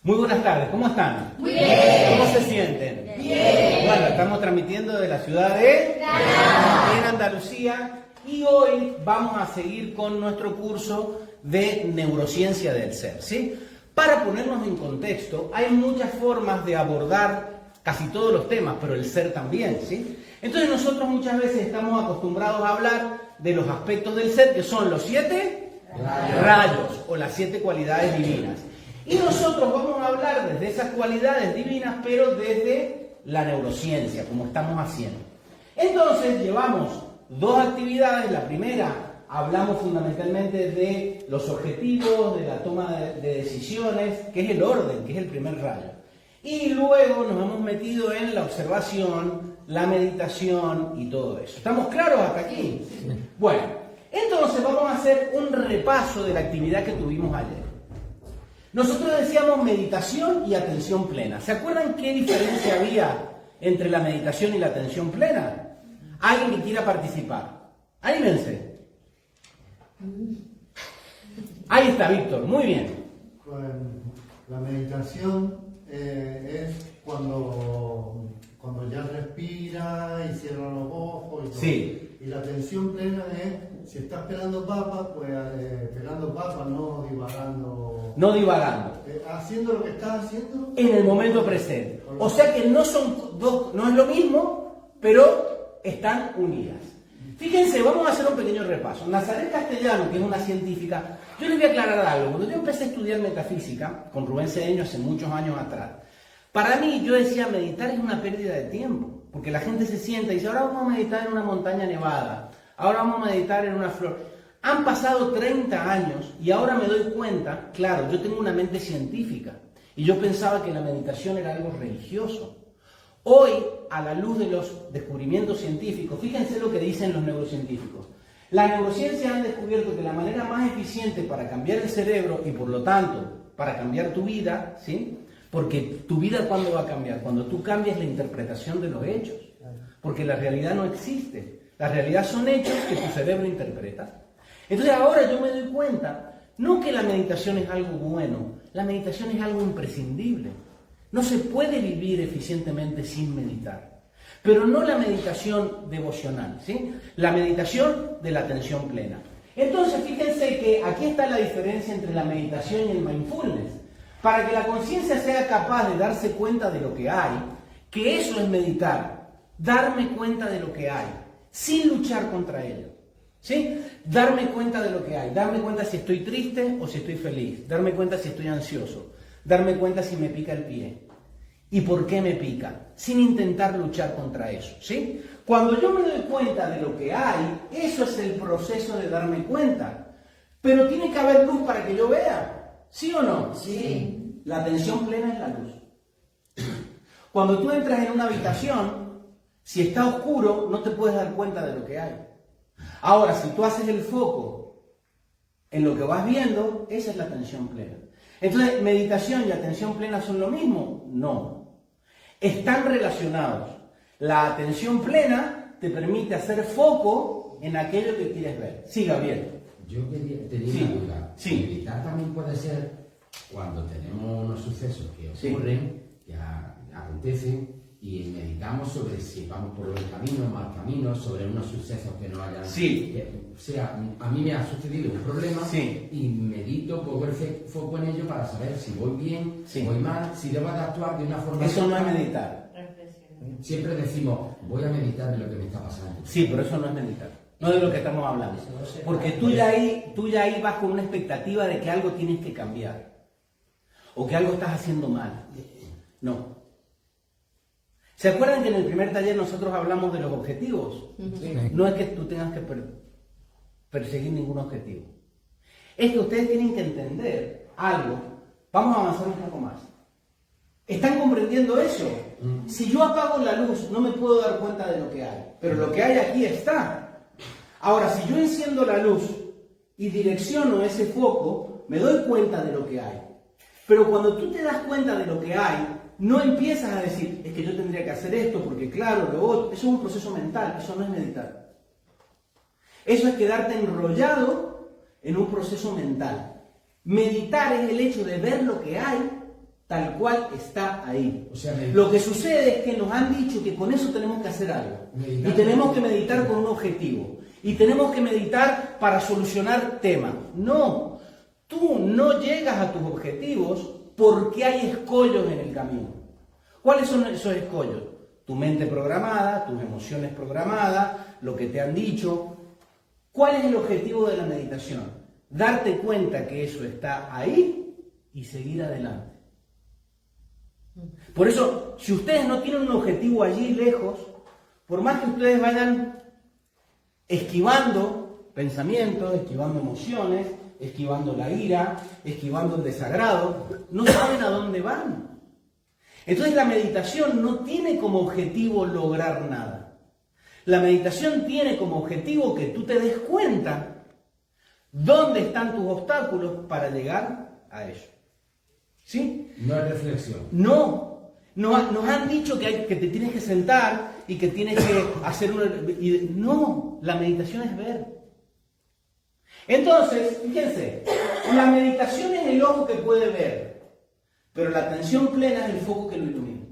Muy buenas tardes, ¿cómo están? Muy bien. ¿Cómo se sienten? Bien. Bueno, estamos transmitiendo de la ciudad de Andalucía y hoy vamos a seguir con nuestro curso de neurociencia del ser, ¿sí? Para ponernos en contexto, hay muchas formas de abordar casi todos los temas, pero el ser también, ¿sí? Entonces nosotros muchas veces estamos acostumbrados a hablar de los aspectos del ser, que son los 7 rayos o las 7 cualidades divinas. Y nosotros vamos a hablar desde esas cualidades divinas, pero desde la neurociencia, como estamos haciendo. Entonces, llevamos 2 actividades. La primera, hablamos fundamentalmente de los objetivos, de la toma de decisiones, que es el orden, que es el primer rayo. Y luego nos hemos metido en la observación, la meditación y todo eso. ¿Estamos claros hasta aquí? Bueno, entonces vamos a hacer un repaso de la actividad que tuvimos ayer. Nosotros decíamos meditación y atención plena. ¿Se acuerdan qué diferencia había entre la meditación y la atención plena? ¿Alguien que quiera participar? Anímense. Ahí está, Víctor. Muy bien. La meditación es cuando ya respira y cierra los ojos y todo. Sí. Y la atención plena es, si estás pelando papas, pues pelando papas, no divagando. No divagando. Haciendo lo que estás haciendo. En el momento presente. O sea que no son dos, no es lo mismo, pero están unidas. Fíjense, vamos a hacer un pequeño repaso. Nazaret Castellano, que es una científica, yo les voy a aclarar algo. Cuando yo empecé a estudiar metafísica, con Rubén Cedeño hace muchos años atrás, para mí yo decía, meditar es una pérdida de tiempo. Porque la gente se sienta y dice, ahora vamos a meditar en una montaña nevada, ahora vamos a meditar en una flor. Han pasado 30 años y ahora me doy cuenta, claro, yo tengo una mente científica y yo pensaba que la meditación era algo religioso. Hoy, a la luz de los descubrimientos científicos, fíjense lo que dicen los neurocientíficos. La neurociencia han descubierto que la manera más eficiente para cambiar el cerebro y por lo tanto para cambiar tu vida, ¿sí? Porque tu vida, ¿cuándo va a cambiar? Cuando tú cambias la interpretación de los hechos. Porque la realidad no existe. La realidad son hechos que tu cerebro interpreta. Entonces ahora yo me doy cuenta, no que la meditación es algo bueno, la meditación es algo imprescindible. No se puede vivir eficientemente sin meditar. Pero no la meditación devocional, ¿sí? La meditación de la atención plena. Entonces fíjense que aquí está la diferencia entre la meditación y el mindfulness. Para que la conciencia sea capaz de darse cuenta de lo que hay, que eso es meditar, darme cuenta de lo que hay, sin luchar contra ello, ¿sí? Darme cuenta de lo que hay, darme cuenta si estoy triste o si estoy feliz, darme cuenta si estoy ansioso, darme cuenta si me pica el pie y por qué me pica, sin intentar luchar contra eso, ¿sí? Cuando yo me doy cuenta de lo que hay, eso es el proceso de darme cuenta, pero tiene que haber luz para que yo vea. ¿Sí o no? Sí. La atención plena es la luz. Cuando tú entras en una habitación, si está oscuro, no te puedes dar cuenta de lo que hay. Ahora, si tú haces el foco en lo que vas viendo, esa es la atención plena. Entonces, ¿meditación y atención plena son lo mismo? No. Están relacionados. La atención plena te permite hacer foco en aquello que quieres ver. Sí, Gabriel. Yo tenía Sí, una duda. sí. Meditar también puede ser cuando tenemos unos sucesos que ocurren, que acontecen, y meditamos sobre si vamos por buen camino, mal camino, sobre unos sucesos que no hayan... Sí. O sea, a mí me ha sucedido un problema y medito, pongo el foco en ello para saber si voy bien, si voy mal, si debo de actuar de una forma... Eso no es meditar. Siempre decimos, voy a meditar de lo que me está pasando. Sí, pero eso no es meditar. No de lo que estamos hablando. Porque tú ya ahí vas con una expectativa de que algo tienes que cambiar. O que algo estás haciendo mal. No. ¿Se acuerdan que en el primer taller nosotros hablamos de los objetivos? No es que tú tengas que perseguir ningún objetivo. Es que ustedes tienen que entender algo. Vamos a avanzar un poco más. ¿Están comprendiendo eso? Si yo apago la luz, no me puedo dar cuenta de lo que hay. Pero lo que hay aquí está. Ahora, si yo enciendo la luz y direcciono ese foco, me doy cuenta de lo que hay. Pero cuando tú te das cuenta de lo que hay, no empiezas a decir, es que yo tendría que hacer esto, porque claro, lo otro. Eso es un proceso mental, eso no es meditar. Eso es quedarte enrollado en un proceso mental. Meditar es el hecho de ver lo que hay tal cual está ahí. O sea, lo que sucede es que nos han dicho que con eso tenemos que hacer algo. Y tenemos que meditar con un objetivo. Y tenemos que meditar para solucionar temas. No, tú no llegas a tus objetivos porque hay escollos en el camino. ¿Cuáles son esos escollos? Tu mente programada, tus emociones programadas, lo que te han dicho. ¿Cuál es el objetivo de la meditación? Darte cuenta que eso está ahí y seguir adelante. Por eso, si ustedes no tienen un objetivo allí lejos, por más que ustedes vayan esquivando pensamientos, esquivando emociones, esquivando la ira, esquivando el desagrado, no saben a dónde van. Entonces la meditación no tiene como objetivo lograr nada. La meditación tiene como objetivo que tú te des cuenta dónde están tus obstáculos para llegar a ellos. ¿Sí? No es reflexión. No. Nos han dicho que te tienes que sentar y que tienes que hacer una... No, la meditación es ver. Entonces, fíjense, la meditación es el ojo que puede ver, pero la atención plena es el foco que lo ilumina.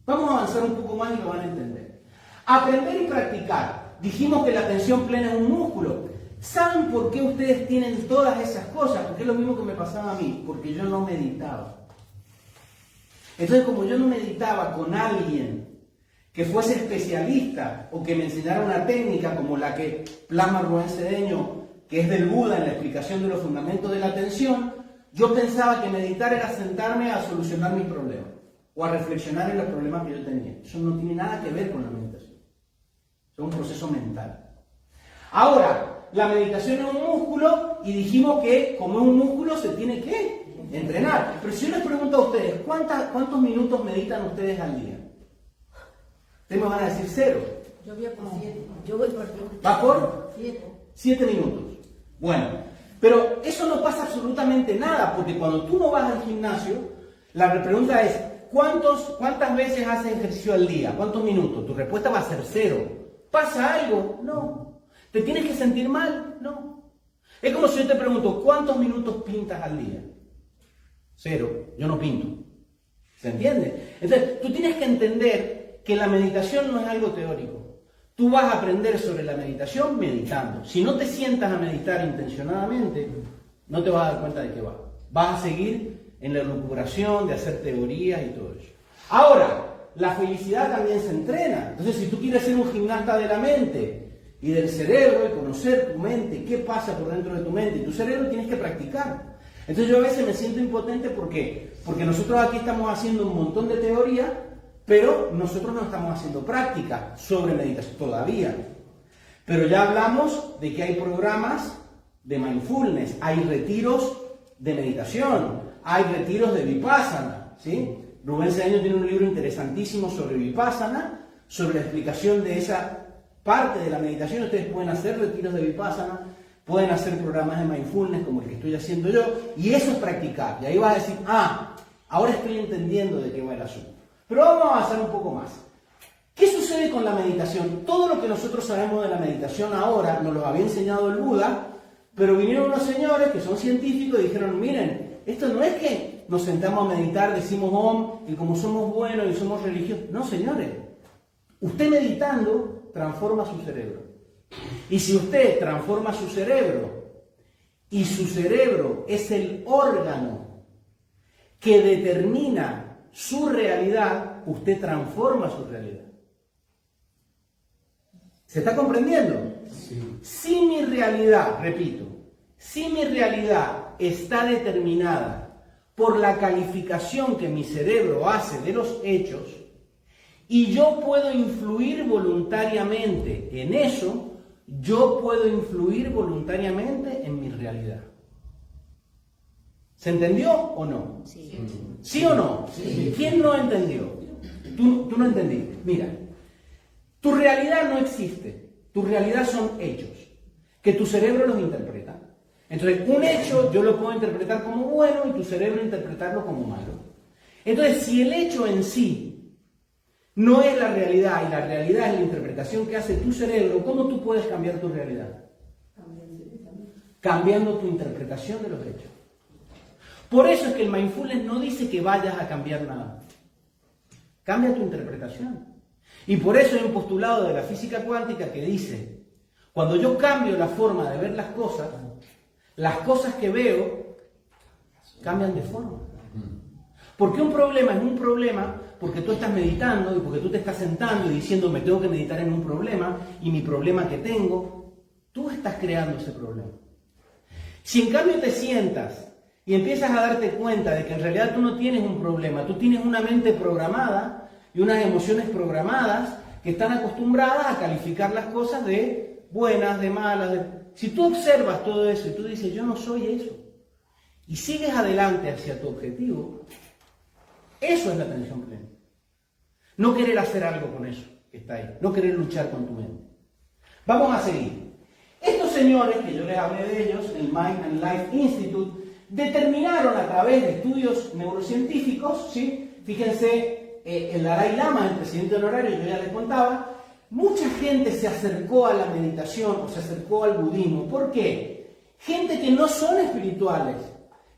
Vamos a avanzar un poco más y lo van a entender. Aprender y practicar. Dijimos que la atención plena es un músculo. ¿Saben por qué ustedes tienen todas esas cosas? Porque es lo mismo que me pasaba a mí, porque yo no meditaba. Entonces, como yo no meditaba con alguien que fuese especialista o que me enseñara una técnica como la que plasma Rubén Cedeño, que es del Buda en la explicación de los fundamentos de la atención, yo pensaba que meditar era sentarme a solucionar mis problemas o a reflexionar en los problemas que yo tenía. Eso no tiene nada que ver con la meditación. Es un proceso mental. Ahora, la meditación es un músculo y dijimos que como es un músculo se tiene que entrenar. Pero si yo les pregunto a ustedes, ¿cuántos minutos meditan ustedes al día? Ustedes me van a decir 0. Yo voy por 7. Yo voy por 7. ¿Va por? 7. 7 minutos. Bueno, pero eso no pasa absolutamente nada, porque cuando tú no vas al gimnasio, la pregunta es, ¿cuántas veces haces ejercicio al día? ¿Cuántos minutos? Tu respuesta va a ser 0. ¿Pasa algo? No. ¿Te tienes que sentir mal? No. Es como si yo te pregunto, ¿cuántos minutos pintas al día? 0. Yo no pinto. ¿Se entiende? Entonces, tú tienes que entender que la meditación no es algo teórico. Tú vas a aprender sobre la meditación meditando. Si no te sientas a meditar intencionadamente, no te vas a dar cuenta de qué va. Vas a seguir en la elucubración de hacer teorías y todo eso. Ahora, la felicidad también se entrena. Entonces, si tú quieres ser un gimnasta de la mente y del cerebro y conocer tu mente, qué pasa por dentro de tu mente y tu cerebro, tienes que practicar. Entonces yo a veces me siento impotente porque nosotros aquí estamos haciendo un montón de teoría, pero nosotros no estamos haciendo práctica sobre meditación todavía. Pero ya hablamos de que hay programas de mindfulness, hay retiros de meditación, hay retiros de vipassana, ¿sí? Rubén Cedeño tiene un libro interesantísimo sobre vipassana, sobre la explicación de esa parte de la meditación. Ustedes pueden hacer retiros de vipassana, pueden hacer programas de mindfulness como el que estoy haciendo yo, y eso es practicar. Y ahí vas a decir, ahora estoy entendiendo de qué va el asunto. Pero vamos a avanzar un poco más. ¿Qué sucede con la meditación? Todo lo que nosotros sabemos de la meditación ahora nos lo había enseñado el Buda, pero vinieron unos señores que son científicos y dijeron, miren, esto no es que nos sentamos a meditar, decimos Om, y como somos buenos y somos religiosos. No, señores. Usted meditando transforma su cerebro. Y si usted transforma su cerebro, y su cerebro es el órgano que determina su realidad, usted transforma su realidad. ¿Se está comprendiendo? Sí. Si mi realidad, repito, si mi realidad está determinada por la calificación que mi cerebro hace de los hechos, y yo puedo influir voluntariamente en eso, yo puedo influir voluntariamente en mi realidad. ¿Se entendió o no? Sí. ¿Sí o no? Sí. ¿Quién no entendió? Tú no entendiste. Mira, tu realidad no existe. Tu realidad son hechos, que tu cerebro los interpreta. Entonces, un hecho yo lo puedo interpretar como bueno y tu cerebro interpretarlo como malo. Entonces, si el hecho en sí no es la realidad y la realidad es la interpretación que hace tu cerebro, ¿cómo tú puedes cambiar tu realidad? Cambiando tu interpretación de los hechos. Por eso es que el mindfulness no dice que vayas a cambiar nada. Cambia tu interpretación. Y por eso hay un postulado de la física cuántica que dice, cuando yo cambio la forma de ver las cosas que veo cambian de forma. Porque un problema es un problema porque tú estás meditando y porque tú te estás sentando y diciendo me tengo que meditar en un problema y mi problema que tengo, tú estás creando ese problema. Si en cambio te sientas y empiezas a darte cuenta de que en realidad tú no tienes un problema, tú tienes una mente programada y unas emociones programadas que están acostumbradas a calificar las cosas de buenas, de malas. Si tú observas todo eso y tú dices yo no soy eso y sigues adelante hacia tu objetivo, eso es la atención plena. No querer hacer algo con eso que está ahí, no querer luchar con tu mente. Vamos a seguir. Estos señores, que yo les hablé de ellos, el Mind and Life Institute, determinaron a través de estudios neurocientíficos, ¿sí? Fíjense, el Dalai Lama, el presidente honorario, yo ya les contaba, mucha gente se acercó a la meditación o se acercó al budismo. ¿Por qué? Gente que no son espirituales.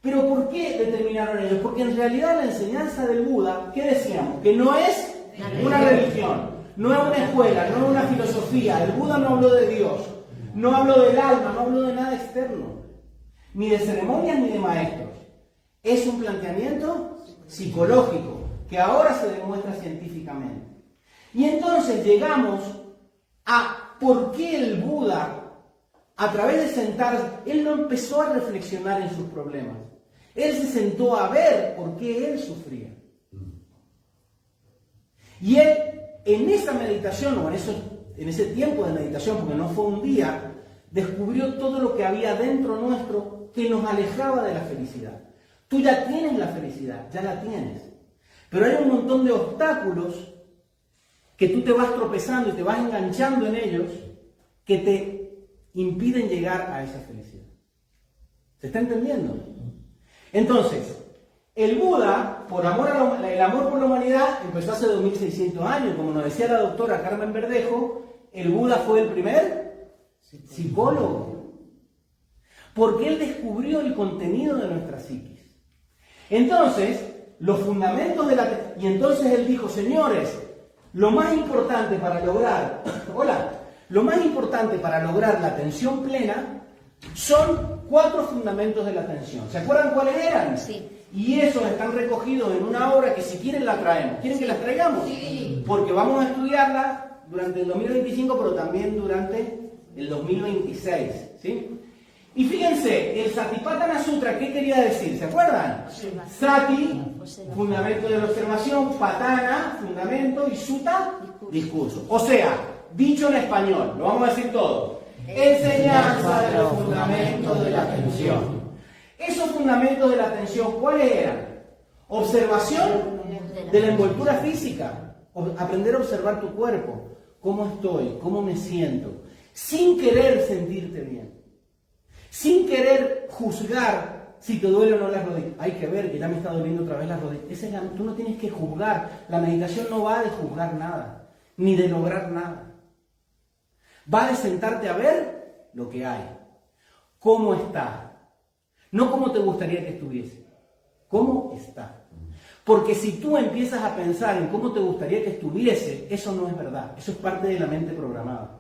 ¿Pero por qué determinaron ellos? Porque en realidad la enseñanza del Buda, ¿qué decíamos? Que no es una religión, no es una escuela, no es una filosofía. El Buda no habló de Dios, no habló del alma, no habló de nada externo, ni de ceremonias ni de maestros. Es un planteamiento psicológico que ahora se demuestra científicamente. Y entonces llegamos a por qué el Buda, a través de sentarse, él no empezó a reflexionar en sus problemas. Él se sentó a ver por qué él sufría. Y él, en esa meditación, o en ese tiempo de meditación, porque no fue un día, descubrió todo lo que había dentro nuestro que nos alejaba de la felicidad. Tú ya tienes la felicidad, ya la tienes. Pero hay un montón de obstáculos que tú te vas tropezando y te vas enganchando en ellos que te impiden llegar a esa felicidad. ¿Se está entendiendo? Entonces, el Buda, el amor por la humanidad, empezó hace 2600 años. Como nos decía la doctora Carmen Verdejo, el Buda fue el primer psicólogo. Porque él descubrió el contenido de nuestra psiquis. Entonces, los fundamentos de la... Y entonces él dijo, señores, lo más importante para lograr... Lo más importante para lograr la atención plena son 4 fundamentos de la atención. ¿Se acuerdan cuáles eran? Sí. Y esos están recogidos en una obra que si quieren la traemos. ¿Quieren que las traigamos? Sí. Porque vamos a estudiarla durante el 2025, pero también durante el 2026. ¿Sí? Y fíjense, el Satipatthana Sutra, ¿qué quería decir? ¿Se acuerdan? Sati, fundamento de la observación, Patana, fundamento, y Sutta, discurso. O sea, dicho en español, lo vamos a decir todo. Enseñanza de los fundamentos de la atención. Esos fundamentos de la atención, ¿cuáles eran? Observación de la envoltura física. Aprender a observar tu cuerpo. ¿Cómo estoy? ¿Cómo me siento? Sin querer sentirte bien. Sin querer juzgar si te duele o no las rodillas. Hay que ver que ya me está doliendo otra vez las rodillas. Tú no tienes que juzgar. La meditación no va de juzgar nada, ni de lograr nada. Va de sentarte a ver lo que hay. ¿Cómo está? No cómo te gustaría que estuviese. ¿Cómo está? Porque si tú empiezas a pensar en cómo te gustaría que estuviese, eso no es verdad. Eso es parte de la mente programada.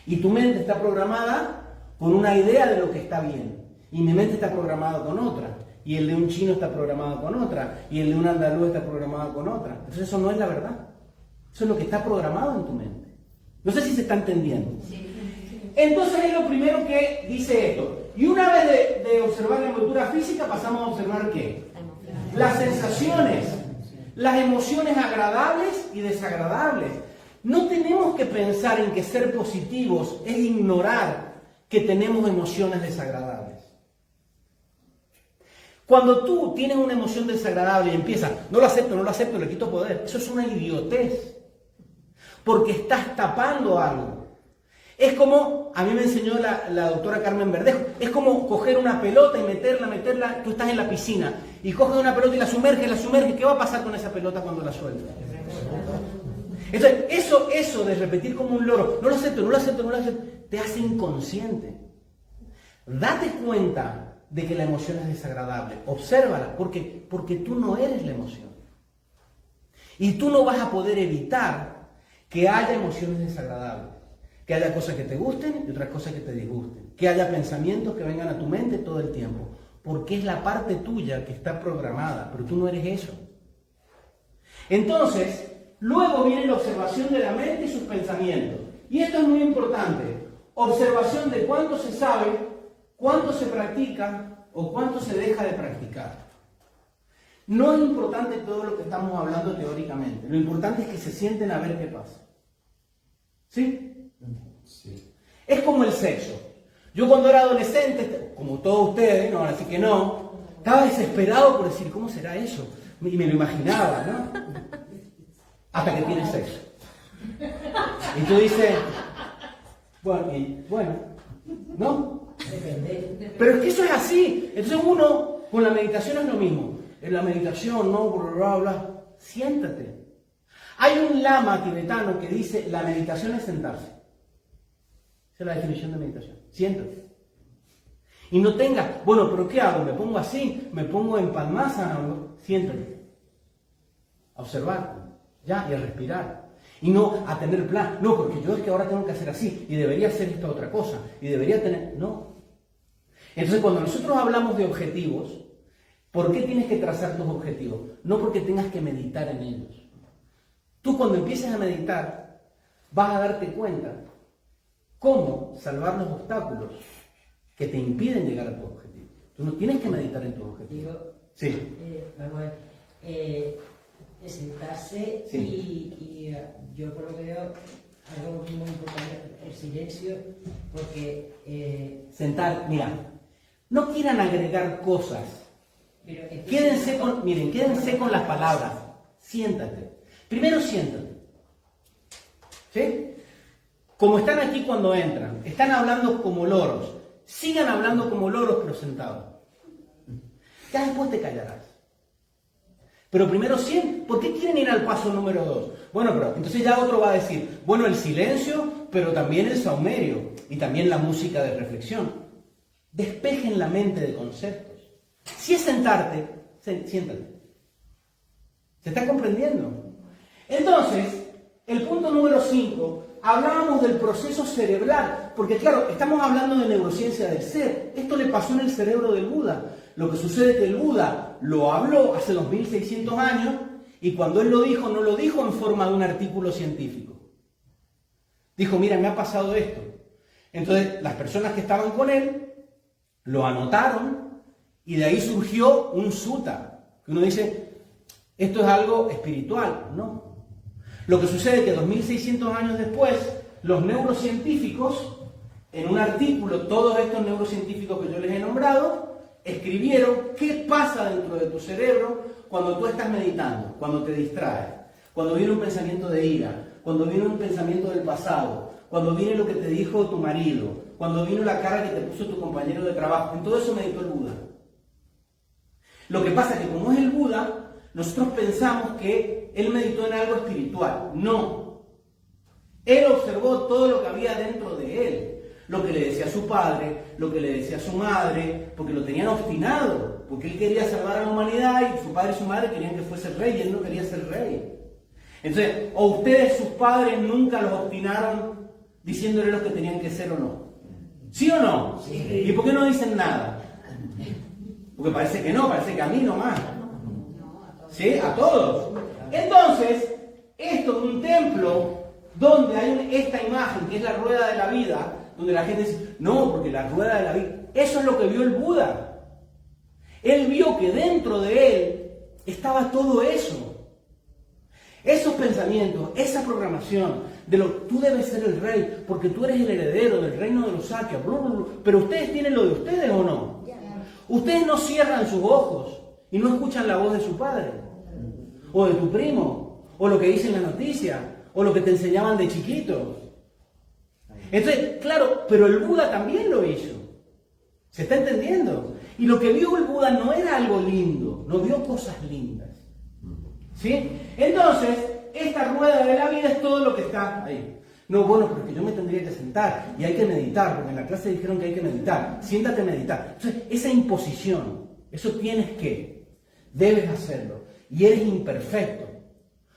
Y tu mente está programada con una idea de lo que está bien. Y mi mente está programada con otra. Y el de un chino está programado con otra. Y el de un andaluz está programado con otra. Entonces eso no es la verdad. Eso es lo que está programado en tu mente. No sé si se está entendiendo. Entonces es lo primero que dice esto. Y una vez de observar la envoltura física, pasamos a observar ¿qué? Las sensaciones, las emociones agradables y desagradables. No tenemos que pensar en que ser positivos es ignorar que tenemos emociones desagradables. Cuando tú tienes una emoción desagradable y empiezas, no lo acepto, le quito poder, eso es una idiotez. Porque estás tapando algo. Es como, a mí me enseñó la doctora Carmen Verdejo, es como coger una pelota y meterla, tú estás en la piscina y coges una pelota y la sumerges, ¿qué va a pasar con esa pelota cuando la sueltas? Entonces, eso de repetir como un loro, no lo acepto, te hace inconsciente. Date cuenta de que la emoción es desagradable. Obsérvala, porque tú no eres la emoción. Y tú no vas a poder evitar que haya emociones desagradables. Que haya cosas que te gusten y otras cosas que te disgusten. Que haya pensamientos que vengan a tu mente todo el tiempo. Porque es la parte tuya que está programada, pero tú no eres eso. Entonces, luego viene la observación de la mente y sus pensamientos. Y esto es muy importante. Observación de cuánto se sabe, cuánto se practica o cuánto se deja de practicar. No es importante todo lo que estamos hablando teóricamente. Lo importante es que se sienten a ver qué pasa. ¿Sí? Sí. Es como el sexo. Yo cuando era adolescente, como todos ustedes, no van a decir que no, estaba desesperado por decir, ¿cómo será eso? Y me lo imaginaba, ¿no? Hasta que tienes sexo. Y tú dices, bueno, ¿no? Pero es que eso es así. Entonces uno, con la meditación es lo mismo. En la meditación, ¿no? Bla, bla, bla. Siéntate. Hay un lama tibetano que dice, la meditación es sentarse. Esa es la definición de meditación. Siéntate. Y no tengas, bueno, pero ¿qué hago? ¿Me pongo así? ¿Me pongo en palmaza? Siéntate. A observar. Ya, y a respirar. Y no a tener plan. No, porque yo es que ahora tengo que hacer así. Y debería hacer esta otra cosa. Y debería tener... No. Entonces, cuando nosotros hablamos de objetivos, ¿por qué tienes que trazar tus objetivos? No porque tengas que meditar en ellos. Tú cuando empieces a meditar, vas a darte cuenta cómo salvar los obstáculos que te impiden llegar a tu objetivo. Tú no tienes que meditar en tus objetivos. Sí. Vamos a ver, sentarse sí. y yo por lo que veo, algo muy importante, el silencio, porque... Sentar, mira, no quieran agregar cosas. Quédense con las palabras. Siéntate. Primero siéntate. ¿Sí? Como están aquí cuando entran, están hablando como loros. Sigan hablando como loros, pero sentados. Ya después te callarás. Pero primero siéntate. ¿Por qué quieren ir al paso número 2? Bueno, pero entonces ya otro va a decir, bueno, el silencio, pero también el saumerio y también la música de reflexión. Despejen la mente de conceptos. Si es sentarte, siéntate. ¿Se está comprendiendo? Entonces, el punto número 5, hablábamos del proceso cerebral, porque claro, estamos hablando de neurociencia del ser. Esto le pasó en el cerebro del Buda. Lo que sucede es que el Buda lo habló hace 2600 años y cuando él lo dijo, no lo dijo en forma de un artículo científico. Dijo, mira, me ha pasado esto. Entonces, las personas que estaban con él lo anotaron y de ahí surgió un sutta, que uno dice, esto es algo espiritual. No. Lo que sucede es que 2600 años después, los neurocientíficos, en un artículo, todos estos neurocientíficos que yo les he nombrado, escribieron qué pasa dentro de tu cerebro cuando tú estás meditando, cuando te distraes, cuando viene un pensamiento de ira, cuando viene un pensamiento del pasado, cuando viene lo que te dijo tu marido, cuando vino la cara que te puso tu compañero de trabajo. En todo eso meditó el Buda. Lo que pasa es que como es el Buda, nosotros pensamos que él meditó en algo espiritual. No. Él observó todo lo que había dentro de él. Lo que le decía a su padre, lo que le decía a su madre, porque lo tenían obstinado. Porque él quería salvar a la humanidad y su padre y su madre querían que fuese rey y él no quería ser rey. Entonces, o ustedes, sus padres, nunca los obstinaron diciéndole lo que tenían que ser o no. ¿Sí o no? Sí. ¿Y por qué no dicen nada? Porque parece que no, parece que a mí nomás. ¿Sí? A todos. Entonces, esto es un templo donde hay esta imagen que es la rueda de la vida, donde la gente dice, no, porque la rueda de la vida, eso es lo que vio el Buda. Él vio que dentro de él estaba todo eso. Esos pensamientos, esa programación, de lo tú debes ser el rey, porque tú eres el heredero del reino de los Sakya, pero ustedes tienen lo de ustedes o no. Ustedes no cierran sus ojos y no escuchan la voz de su padre, o de tu primo, o lo que dice en la noticia, o lo que te enseñaban de chiquito. Entonces, claro, pero el Buda también lo hizo. ¿Se está entendiendo? Y lo que vio el Buda no era algo lindo, no vio cosas lindas. ¿Sí? Entonces, esta rueda de la vida es todo lo que está ahí. No, bueno, porque yo me tendría que sentar y hay que meditar, porque en la clase dijeron que hay que meditar. Siéntate a meditar. Entonces, esa imposición, eso tienes que, debes hacerlo. Y eres imperfecto,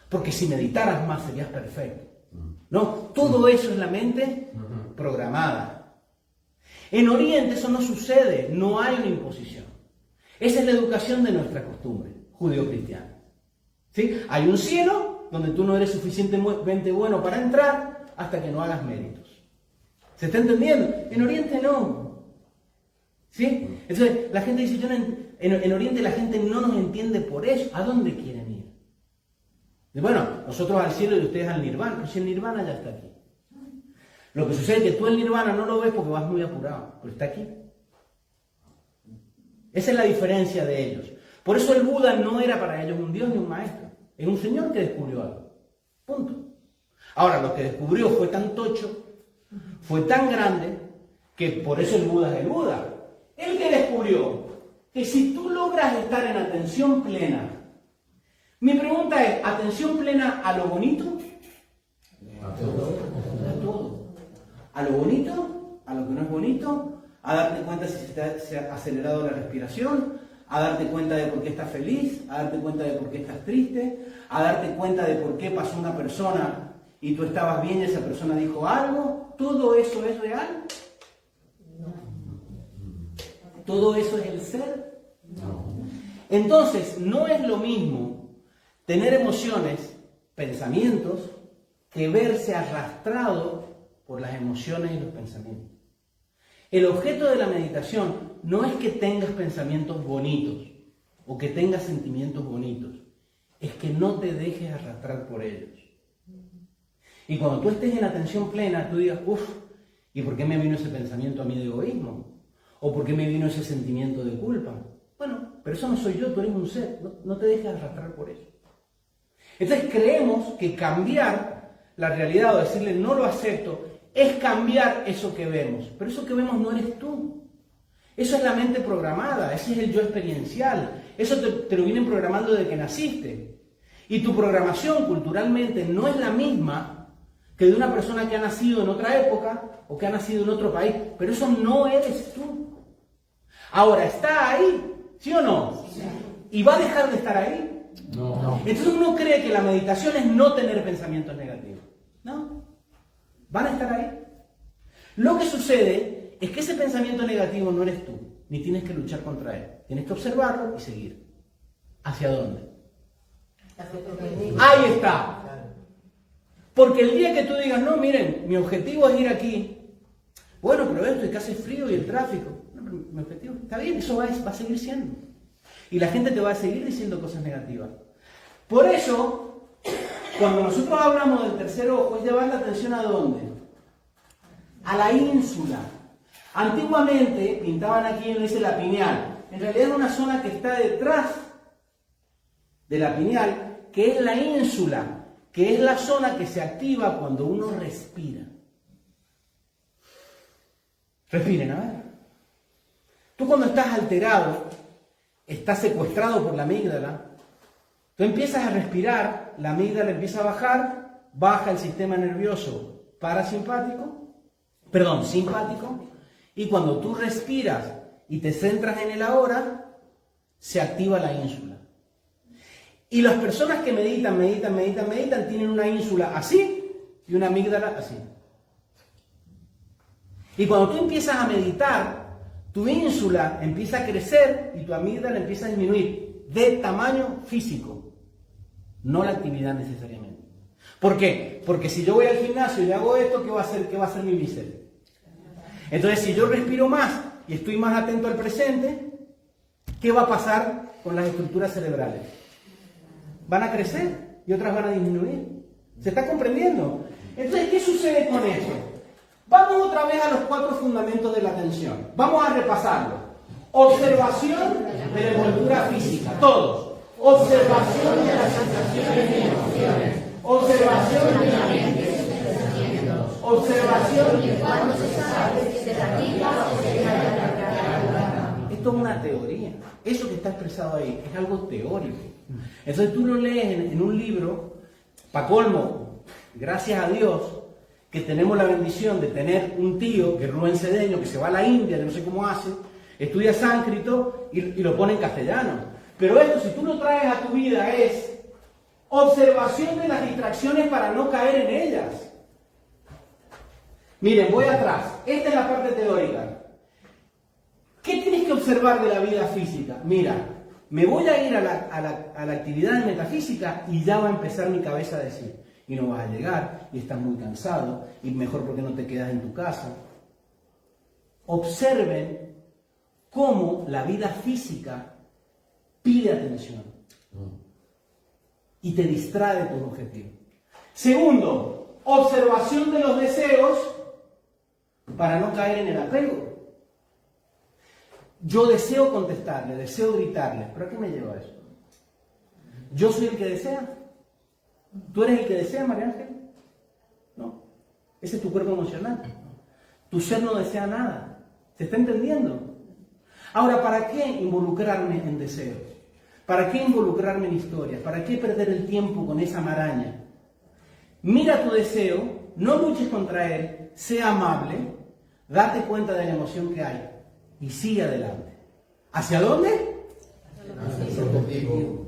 porque si meditaras más serías perfecto. ¿No? Todo eso es la mente programada. En Oriente eso no sucede, no hay una imposición. Esa es la educación de nuestra costumbre judío-cristiana. ¿Sí? Hay un cielo donde tú no eres suficientemente bueno para entrar hasta que no hagas méritos. ¿Se está entendiendo? En Oriente no. ¿Sí? Entonces la gente dice, en Oriente la gente no nos entiende por eso. ¿A dónde quieren ir? Y bueno, nosotros al cielo y ustedes al nirvana. Pues si el nirvana ya está aquí. Lo que sucede es que tú el nirvana no lo ves porque vas muy apurado, pero está aquí. Esa es la diferencia de ellos. Por eso el Buda no era para ellos un dios ni un maestro. Es un señor que descubrió algo. Punto. Ahora, lo que descubrió fue tan tocho, fue tan grande, que por eso el Buda es el Buda. El que descubrió que si tú logras estar en atención plena, mi pregunta es, ¿atención plena a lo bonito? A todo. A todo. A lo bonito, a lo que no es bonito, a darte cuenta si se ha acelerado la respiración, a darte cuenta de por qué estás feliz, a darte cuenta de por qué estás triste, a darte cuenta de por qué pasó una persona y tú estabas bien y esa persona dijo algo. ¿Todo eso es real? ¿Todo eso es el ser? Entonces, no es lo mismo tener emociones, pensamientos, que verse arrastrado por las emociones y los pensamientos. El objeto de la meditación no es que tengas pensamientos bonitos o que tengas sentimientos bonitos, es que no te dejes arrastrar por ellos. Y cuando tú estés en atención plena, tú digas, uff, ¿y por qué me vino ese pensamiento a mí de egoísmo? ¿O por qué me vino ese sentimiento de culpa? Bueno, pero eso no soy yo, tú eres un ser, no te dejes arrastrar por eso. Entonces creemos que cambiar la realidad o decirle no lo acepto es cambiar eso que vemos. Pero eso que vemos no eres tú. Eso es la mente programada, ese es el yo experiencial. Eso te lo vienen programando desde que naciste. Y tu programación culturalmente no es la misma que de una persona que ha nacido en otra época o que ha nacido en otro país. Pero eso no eres tú. Ahora, ¿está ahí? ¿Sí o no? Sí. ¿Y va a dejar de estar ahí? No. Entonces uno cree que la meditación es no tener pensamientos negativos. No. Van a estar ahí. Lo que sucede es que ese pensamiento negativo no eres tú, ni tienes que luchar contra él. Tienes que observarlo y seguir. ¿Hacia dónde? Ahí está. Porque el día que tú digas, no, miren, mi objetivo es ir aquí. Bueno, pero esto es que hace frío y el tráfico. No, pero mi objetivo está bien, eso va a seguir siendo. Y la gente te va a seguir diciendo cosas negativas. Por eso, cuando nosotros hablamos del tercer ojo, es llevar la atención ¿a dónde? A la ínsula. Antiguamente pintaban aquí en ese la pineal. En realidad es una zona que está detrás de la pineal, que es la ínsula, que es la zona que se activa cuando uno respira. Respiren, a ver. Tú cuando estás alterado, estás secuestrado por la amígdala, tú empiezas a respirar, la amígdala empieza a bajar, baja el sistema nervioso simpático, y cuando tú respiras y te centras en el ahora, se activa la ínsula. Y las personas que meditan, tienen una ínsula así y una amígdala así. Y cuando tú empiezas a meditar, tu ínsula empieza a crecer y tu amígdala empieza a disminuir de tamaño físico, no la actividad necesariamente. ¿Por qué? Porque si yo voy al gimnasio y hago esto, ¿qué va a hacer mi bíceps? Entonces, si yo respiro más y estoy más atento al presente, ¿qué va a pasar con las estructuras cerebrales? Van a crecer y otras van a disminuir. ¿Se está comprendiendo? Entonces, ¿qué sucede con eso? Vamos otra vez a los 4 fundamentos de la atención. Vamos a repasarlo. Observación de la envoltura física. Todos. Observación de las sensaciones y emociones. Observación de la mente. Observación de cuando se sabe si se practica o se deja de practicar. Esto es una teoría. Eso que está expresado ahí es algo teórico. Entonces tú lo lees en un libro, pa' colmo, gracias a Dios, que tenemos la bendición de tener un tío, que es Rubén Cedeño, que se va a la India, que no sé cómo hace, estudia sánscrito y lo pone en castellano. Pero esto, si tú lo traes a tu vida, es observación de las distracciones para no caer en ellas. Miren, voy atrás. Esta es la parte teórica. ¿Qué tienes que observar de la vida física? Mira, me voy a ir a la actividad de metafísica y ya va a empezar mi cabeza a decir, y no vas a llegar, y estás muy cansado, y mejor porque no te quedas en tu casa. Observen cómo la vida física pide atención y te distrae de tus objetivos. Segundo, observación de los deseos para no caer en el apego. Yo deseo contestarle, deseo gritarle, ¿pero a qué me lleva eso? ¿Yo soy el que desea? ¿Tú eres el que desea, María Ángel? No. Ese es tu cuerpo emocional. Tu ser no desea nada. ¿Se está entendiendo? Ahora, ¿para qué involucrarme en deseos? ¿Para qué involucrarme en historias? ¿Para qué perder el tiempo con esa maraña? Mira tu deseo, no luches contra él, sea amable, date cuenta de la emoción que hay y sigue adelante. ¿Hacia dónde? Hacia el objetivo.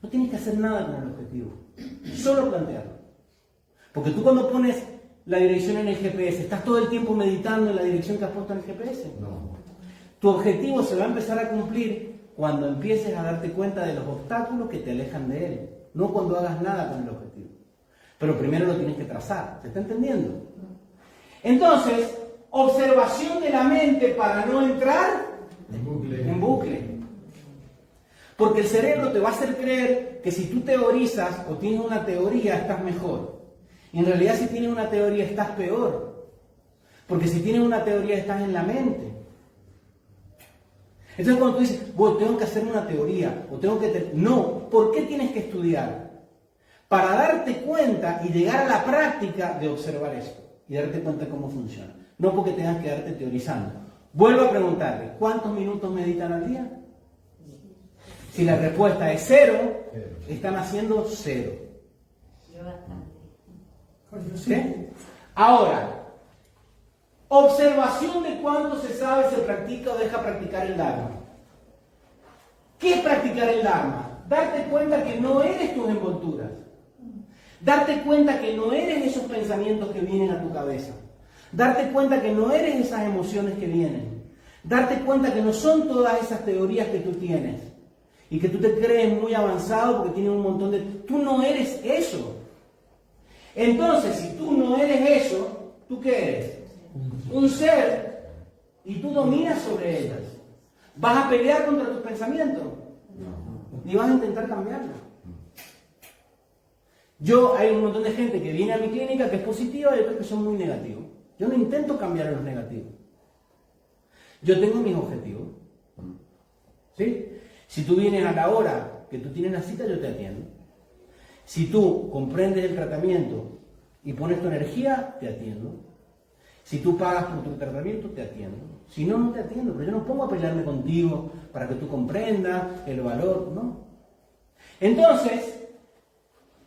No tienes que hacer nada con el objetivo, solo plantearlo. Porque tú cuando pones la dirección en el GPS, ¿estás todo el tiempo meditando en la dirección que has puesto en el GPS? No. Tu objetivo se va a empezar a cumplir cuando empieces a darte cuenta de los obstáculos que te alejan de él, no cuando hagas nada con el objetivo. Pero primero lo tienes que trazar, ¿se está entendiendo? Entonces, observación de la mente para no entrar en bucle. Porque el cerebro te va a hacer creer que si tú teorizas o tienes una teoría estás mejor. Y en realidad si tienes una teoría estás peor. Porque si tienes una teoría estás en la mente. Entonces cuando tú dices, bueno, tengo que hacer una teoría, o tengo que... No, ¿por qué tienes que estudiar? Para darte cuenta y llegar a la práctica de observar esto. Y darte cuenta de cómo funciona. No porque tengas que quedarte teorizando. Vuelvo a preguntarle, ¿cuántos minutos meditan al día? Si la respuesta es 0, están haciendo 0. Yo bastante. ¿Sí? Ahora, observación de cuánto se sabe, se practica o deja practicar el Dharma. ¿Qué es practicar el Dharma? Darte cuenta que no eres tus envolturas. Darte cuenta que no eres esos pensamientos que vienen a tu cabeza. Darte cuenta que no eres esas emociones que vienen. Darte cuenta que no son todas esas teorías que tú tienes. Y que tú te crees muy avanzado porque tienes un montón de... Tú no eres eso. Entonces, si tú no eres eso, ¿tú qué eres? Un ser. Y tú dominas sobre ellas. ¿Vas a pelear contra tus pensamientos? Ni vas a intentar cambiarlos. Hay un montón de gente que viene a mi clínica que es positiva y otros que son muy negativos. Yo no intento cambiar a los negativos. Yo tengo mis objetivos. ¿Sí? Si tú vienes a la hora que tú tienes la cita, yo te atiendo. Si tú comprendes el tratamiento y pones tu energía, te atiendo. Si tú pagas por tu tratamiento, te atiendo. Si no, no te atiendo. Pero yo no pongo a pelearme contigo para que tú comprendas el valor, ¿no? Entonces,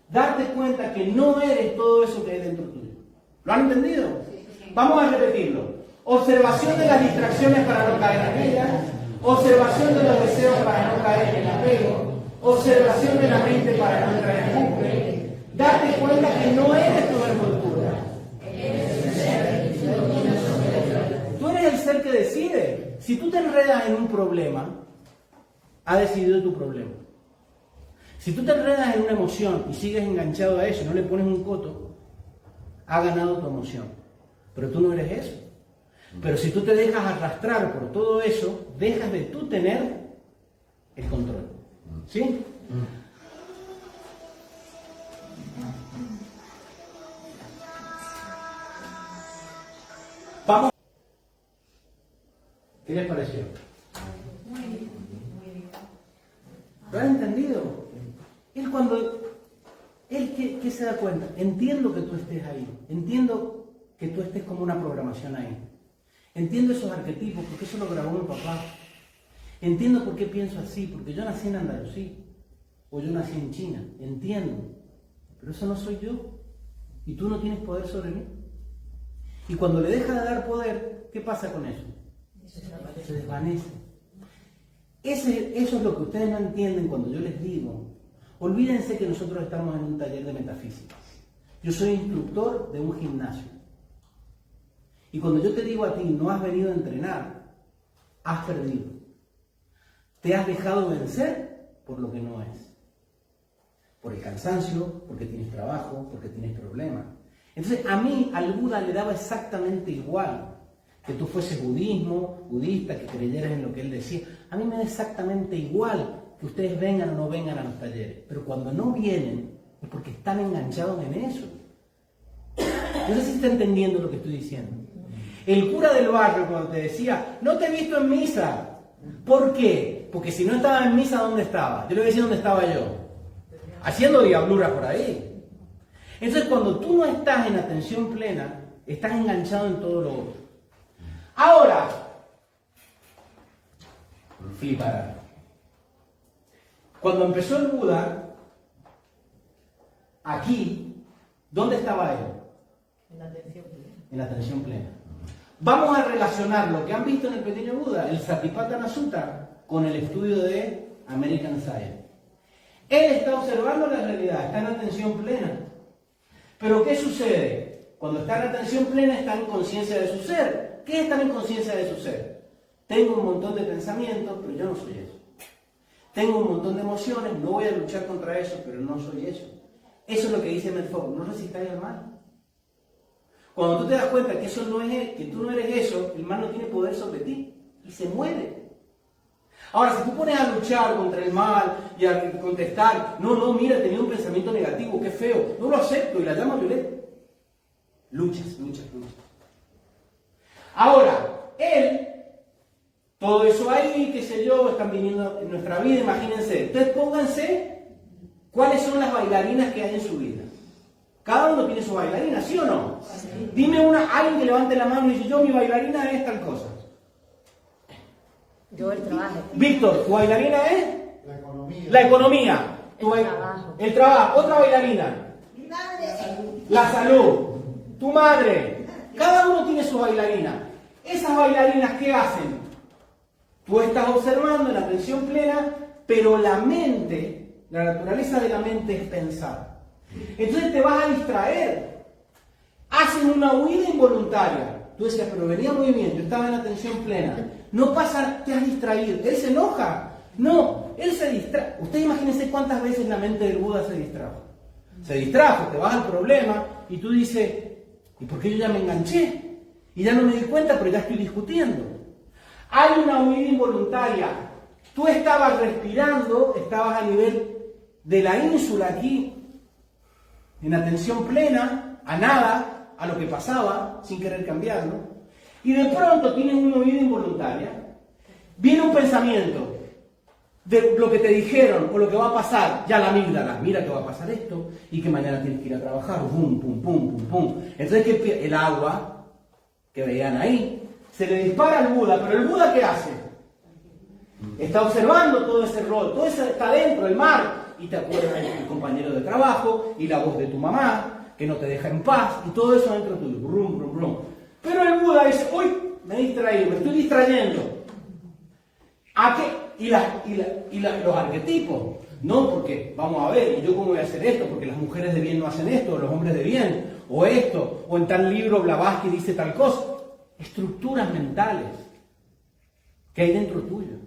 darte cuenta que no eres todo eso que hay dentro tuyo. ¿Lo han entendido? Vamos a repetirlo. Observación de las distracciones para no caer en ellas. Observación de los deseos para no caer en el apego. Observación de la mente para no entrar en bucle. Date cuenta que no eres tu envoltura. Tú eres el ser que decide. Si tú te enredas en un problema, ha decidido tu problema. Si tú te enredas en una emoción y sigues enganchado a eso y no le pones un coto, ha ganado tu emoción. Pero tú no eres eso. Pero si tú te dejas arrastrar por todo eso, dejas de tú tener el control. ¿Sí? Vamos. ¿Qué les pareció? Muy bien, muy bien. ¿Lo han entendido? Él que se da cuenta, entiendo que tú estés ahí, entiendo que tú estés como una programación ahí. Entiendo esos arquetipos, porque eso lo grabó mi papá. Entiendo por qué pienso así, porque yo nací en Andalucía, o yo nací en China. Entiendo, pero eso no soy yo. Y tú no tienes poder sobre mí. Y cuando le deja de dar poder, ¿qué pasa con eso? Se desvanece. Eso es lo que ustedes no entienden cuando yo les digo. Olvídense que nosotros estamos en un taller de metafísica. Yo soy instructor de un gimnasio. Y cuando yo te digo a ti, no has venido a entrenar, has perdido. Te has dejado vencer por lo que no es. Por el cansancio, porque tienes trabajo, porque tienes problemas. Entonces, a mí, al Buda le daba exactamente igual que tú fueses budista, que creyeras en lo que él decía. A mí me da exactamente igual que ustedes vengan o no vengan a los talleres. Pero cuando no vienen, es porque están enganchados en eso. No sé si está entendiendo lo que estoy diciendo. El cura del barrio, cuando te decía, no te he visto en misa. ¿Por qué? Porque si no estaba en misa, ¿dónde estaba? Yo le voy a decir dónde estaba yo. Haciendo diabluras por ahí. Entonces, cuando tú no estás en atención plena, estás enganchado en todo lo otro. Ahora, flipará. Cuando empezó el Buda, aquí, ¿dónde estaba él? En la atención plena. En la atención plena. Vamos a relacionar lo que han visto en el pequeño Buda, el Satipatthana Sutta, con el estudio de American Science. Él está observando la realidad, está en atención plena. Pero ¿qué sucede? Cuando está en atención plena, está en conciencia de su ser. ¿Qué es estar en conciencia de su ser? Tengo un montón de pensamientos, pero yo no soy eso. Tengo un montón de emociones, no voy a luchar contra eso, pero no soy eso. Eso es lo que dice Medford, no resistáis al mal. Cuando tú te das cuenta que eso no es, que tú no eres eso, el mal no tiene poder sobre ti y se muere. Ahora, si tú pones a luchar contra el mal y a contestar, no, mira, tenía un pensamiento negativo, qué feo, no lo acepto y la llama violeta. Luchas. Ahora, él, todo eso ahí, qué sé yo, están viniendo en nuestra vida, imagínense. Ustedes pónganse cuáles son las bailarinas que hay en su vida. Cada uno tiene su bailarina, ¿sí o no? Sí. Dime alguien que levante la mano y dice, yo mi bailarina es tal cosa. Yo el trabajo. Víctor, ¿tu bailarina es? La economía. La economía. Trabajo. El trabajo. Otra bailarina. Mi madre. La salud. Tu madre. Cada uno tiene su bailarina. Esas bailarinas, ¿qué hacen? Tú estás observando en atención plena, pero la mente, la naturaleza de la mente es pensar. Entonces te vas a distraer. Hacen una huida involuntaria. Tú decías, pero venía muy bien, yo estaba en atención plena. No pasa, te has distraído. Él se enoja. No, él se distrae. Ustedes imagínense cuántas veces la mente del Buda se distrajo. Se distrajo, te vas al problema y tú dices, ¿y por qué yo ya me enganché? Y ya no me di cuenta, pero ya estoy discutiendo. Hay una huida involuntaria. Tú estabas respirando, estabas a nivel de la ínsula aquí, en atención plena, a nada, a lo que pasaba, sin querer cambiarlo. Y de pronto tienes una huida involuntaria. Viene un pensamiento de lo que te dijeron o lo que va a pasar, ya la amígdala, mira que va a pasar esto y que mañana tienes que ir a trabajar, pum, pum, pum, pum, pum. Entonces el agua que veían ahí, se le dispara al Buda, pero el Buda ¿qué hace? Está observando todo ese rol, todo eso está dentro, el mar, y te acuerdas del compañero de trabajo y la voz de tu mamá, que no te deja en paz, y todo eso dentro tuyo, brum, brum, brum. Pero el Buda dice, uy, me he distraído, me estoy distrayendo. ¿A qué? Y los arquetipos. No, porque, vamos a ver, ¿y yo cómo voy a hacer esto? Porque las mujeres de bien no hacen esto, o los hombres de bien, o esto, o en tal libro Blavatsky dice tal cosa. Estructuras mentales que hay dentro tuyo.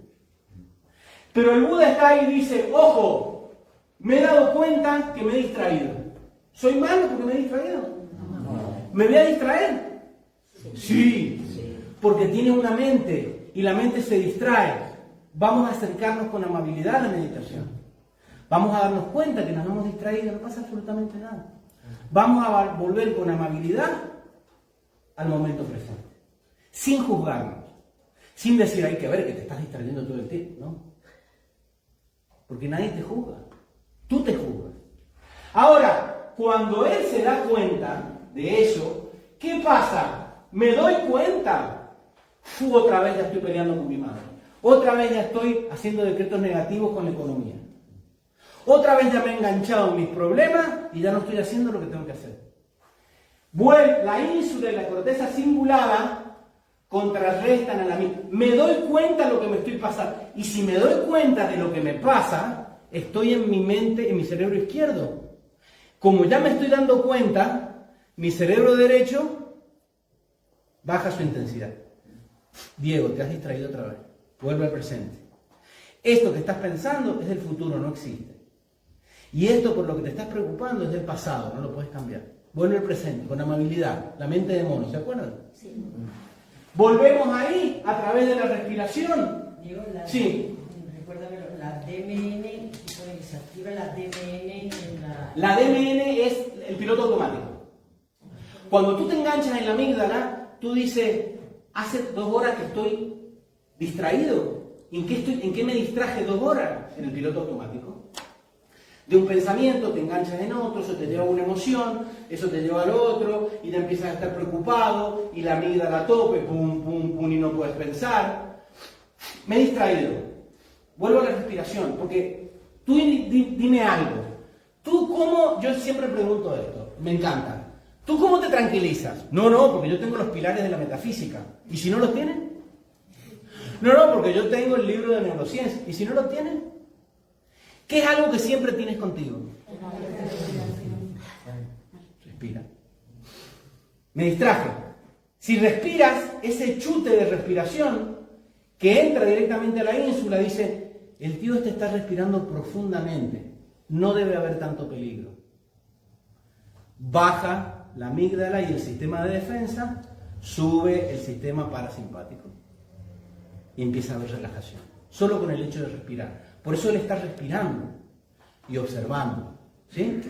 Pero el Buda está ahí y dice, ojo, me he dado cuenta que me he distraído. ¿Soy malo porque me he distraído? No. ¿Me voy a distraer? Sí, porque tienes una mente y la mente se distrae. Vamos a acercarnos con amabilidad a la meditación. Vamos a darnos cuenta que nos hemos distraído, no pasa absolutamente nada. Vamos a volver con amabilidad al momento presente, sin juzgarnos, sin decir hay que ver que te estás distrayendo todo el tiempo, ¿no? Porque nadie te juzga, tú te juzgas. Ahora, cuando él se da cuenta de eso, ¿qué pasa? Me doy cuenta. Otra vez ya estoy peleando con mi madre. Otra vez ya estoy haciendo decretos negativos con la economía. Otra vez ya me he enganchado en mis problemas y ya no estoy haciendo lo que tengo que hacer. La ínsula y la corteza cingulada contrarrestan a la misma. Me doy cuenta de lo que me estoy pasando. Y si me doy cuenta de lo que me pasa, estoy en mi mente, en mi cerebro izquierdo. Como ya me estoy dando cuenta, mi cerebro derecho baja su intensidad. Diego, te has distraído otra vez. Vuelve al presente. Esto que estás pensando es del futuro, no existe. Y esto por lo que te estás preocupando es del pasado, no lo puedes cambiar. Vuelve al presente, con amabilidad. La mente de mono, ¿se acuerdan? Sí. Volvemos ahí a través de la respiración. Digo, Sí. Recuérdame, la DMN, se activa la DMN en la... La DMN es el piloto automático. Cuando tú te enganchas en la amígdala, tú dices, hace 2 horas que estoy distraído. ¿En qué me distraje 2 horas? En el piloto automático. De un pensamiento te enganchas en otro, eso te lleva a una emoción, eso te lleva al otro, y te empiezas a estar preocupado, y la amígdala a tope, pum, pum, pum, y no puedes pensar. Me he distraído. Vuelvo a la respiración, porque tú dime algo. ¿Tú cómo? Yo siempre pregunto esto, me encanta. ¿Tú cómo te tranquilizas? No, porque yo tengo los pilares de la metafísica. ¿Y si no los tienes? No, porque yo tengo el libro de neurociencia. ¿Y si no los tienes? ¿Qué es algo que siempre tienes contigo? Respira. Me distraje. Si respiras, ese chute de respiración que entra directamente a la ínsula, dice, el tío este está respirando profundamente, no debe haber tanto peligro. Baja la amígdala y el sistema de defensa, sube el sistema parasimpático y empieza a haber relajación, solo con el hecho de respirar. Por eso él está respirando y observando, ¿sí?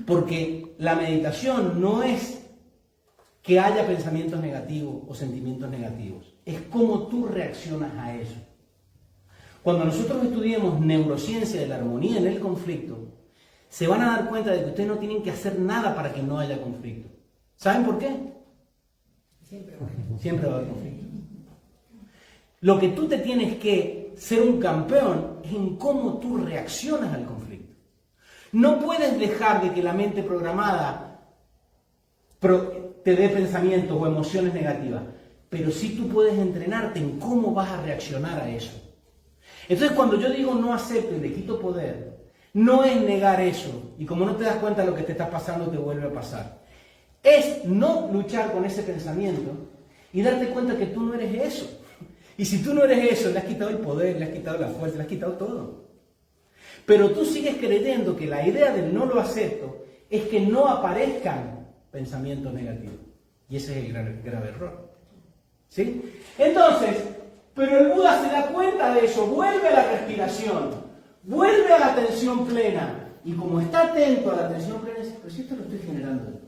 Porque la meditación no es que haya pensamientos negativos o sentimientos negativos, es cómo tú reaccionas a eso. Cuando nosotros estudiemos neurociencia de la armonía en el conflicto, se van a dar cuenta de que ustedes no tienen que hacer nada para que no haya conflicto. ¿Saben por qué? Siempre va a haber conflicto. Lo que tú te tienes que ser un campeón es en cómo tú reaccionas al conflicto. No puedes dejar de que la mente programada te dé pensamientos o emociones negativas, pero sí tú puedes entrenarte en cómo vas a reaccionar a eso. Entonces, cuando yo digo no acepto y le quito poder, no es negar eso, y como no te das cuenta de lo que te está pasando, te vuelve a pasar. Es no luchar con ese pensamiento y darte cuenta que tú no eres eso. Y si tú no eres eso, le has quitado el poder, le has quitado la fuerza, le has quitado todo. Pero tú sigues creyendo que la idea del no lo acepto es que no aparezcan pensamientos negativos. Y ese es el grave error. ¿Sí? Entonces, pero el Buda se da cuenta de eso, vuelve a la respiración, vuelve a la atención plena. Y como está atento a la atención plena, dice, pero si esto lo estoy generando yo.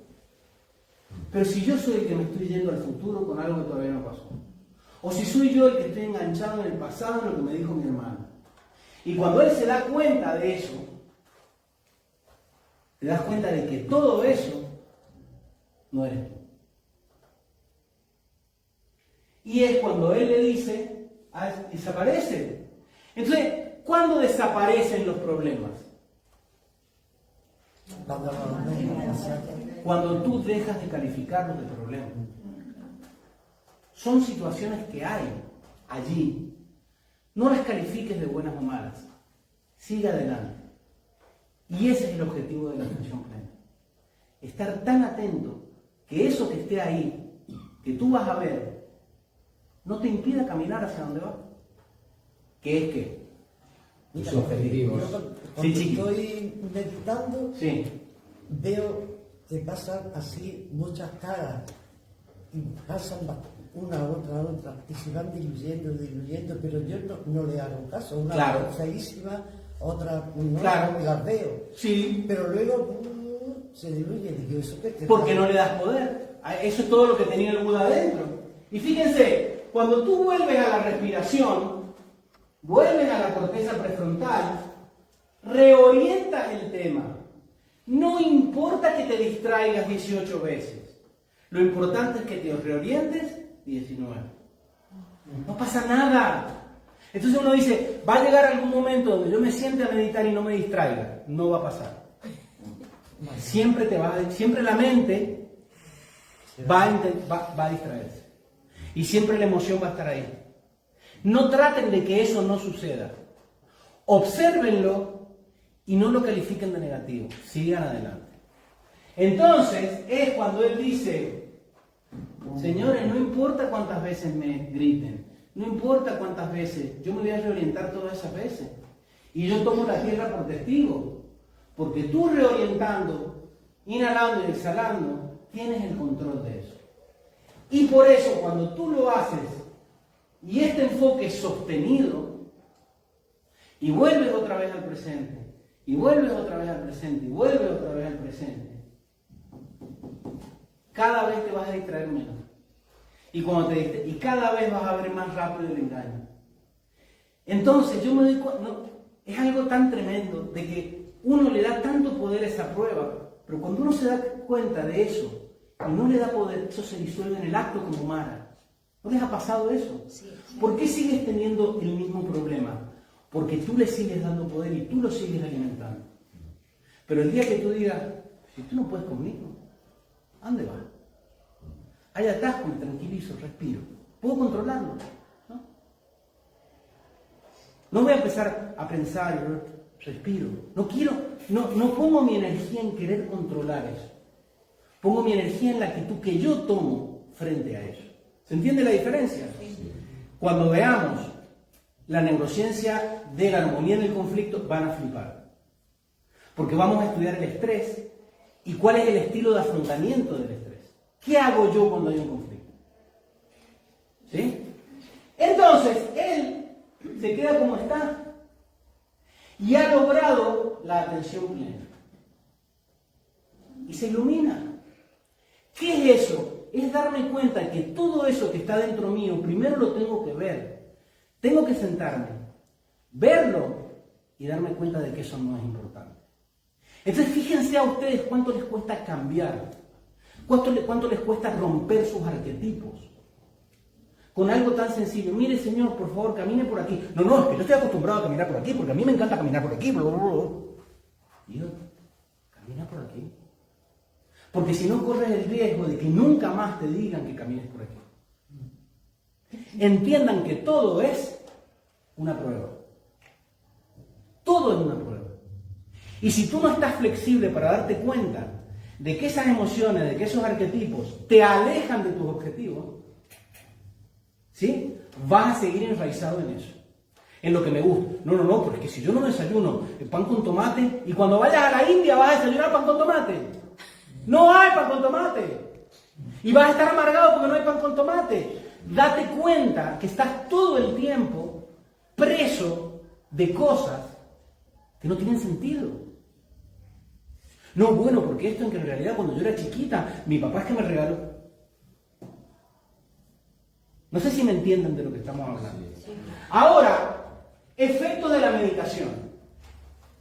Pero si yo soy el que me estoy yendo al futuro con algo que todavía no pasó. O si soy yo el que estoy enganchado en el pasado en lo que me dijo mi hermano. Y cuando él se da cuenta de eso, te das cuenta de que todo eso no eres tú. Y es cuando él le dice, desaparece. Entonces, ¿cuándo desaparecen los problemas? Cuando tú dejas de calificarlos de problemas. Son situaciones que hay allí. No las califiques de buenas o malas. Sigue adelante. Y ese es el objetivo de la atención plena. Estar tan atento que eso que esté ahí, que tú vas a ver, no te impida caminar hacia donde vas. ¿Qué es qué? Tus objetivos. Cuando Sí, chiqui. estoy meditando, Sí. veo que pasan así muchas caras y pasan una, otra, y se van diluyendo, pero yo no le hago caso. Una Claro. feísima, otra no, Claro. no las veo. Sí. Pero luego se diluye. Digo, ¿eso qué? Porque no le das poder. Eso es todo lo que tenía el Buda adentro. Y fíjense, cuando tú vuelves a la respiración, vuelves a la corteza prefrontal, reorientas el tema. No importa que te distraigas 18 veces. Lo importante es que te reorientes 19. No pasa nada. Entonces uno dice, va a llegar algún momento donde yo me siente a meditar y no me distraiga. No va a pasar. Siempre la mente va a distraerse. Y siempre la emoción va a estar ahí. No traten de que eso no suceda. Obsérvenlo y no lo califiquen de negativo. Sigan adelante. Entonces es cuando él dice, señores, no importa cuántas veces me griten, no importa cuántas veces, yo me voy a reorientar todas esas veces. Y yo tomo la tierra por testigo. Porque tú reorientando, inhalando y exhalando, tienes el control de eso. Y por eso cuando tú lo haces, y este enfoque es sostenido, y vuelves otra vez al presente, y vuelves otra vez al presente, y vuelves otra vez al presente, cada vez te vas a distraer menos. Y cada vez vas a ver más rápido el engaño. Entonces yo me doy cuenta, es algo tan tremendo de que uno le da tanto poder a esa prueba, pero cuando uno se da cuenta de eso y no le da poder, eso se disuelve en el acto como Mara. ¿No les ha pasado eso? Sí. ¿Por qué sigues teniendo el mismo problema? Porque tú le sigues dando poder y tú lo sigues alimentando. Pero el día que tú digas, si tú no puedes conmigo, ¿a dónde vas? Hay atasco, me tranquilizo, respiro. ¿Puedo controlarlo? No voy a empezar a pensar, respiro. No pongo mi energía en querer controlar eso. Pongo mi energía en la actitud que yo tomo frente a eso. ¿Se entiende la diferencia? Cuando veamos la neurociencia de la armonía en el conflicto, van a flipar. Porque vamos a estudiar el estrés y cuál es el estilo de afrontamiento del estrés. ¿Qué hago yo cuando hay un conflicto? ¿Sí? Entonces, él se queda como está y ha logrado la atención plena. Y se ilumina. ¿Qué es eso? Es darme cuenta que todo eso que está dentro mío, primero lo tengo que ver. Tengo que sentarme, verlo y darme cuenta de que eso no es importante. Entonces fíjense a ustedes cuánto les cuesta cambiar, cuánto les cuesta romper sus arquetipos. Con algo tan sencillo, mire señor, por favor, camine por aquí. No, es que yo estoy acostumbrado a caminar por aquí, porque a mí me encanta caminar por aquí. Dios, camina por aquí. Porque si no corres el riesgo de que nunca más te digan que camines por aquí. Entiendan que todo es una prueba. Todo es una prueba. Y si tú no estás flexible para darte cuenta de que esas emociones, de que esos arquetipos te alejan de tus objetivos, ¿sí? Vas a seguir enraizado en eso. En lo que me gusta. No, pero es que si yo no desayuno pan con tomate, y cuando vayas a la India vas a desayunar pan con tomate. No hay pan con tomate. Y vas a estar amargado porque no hay pan con tomate. Date cuenta que estás todo el tiempo preso de cosas que no tienen sentido. No, bueno, porque esto en que en realidad cuando yo era chiquita, mi papá es que me regaló. No sé si me entienden de lo que estamos hablando. Ahora, efectos de la meditación.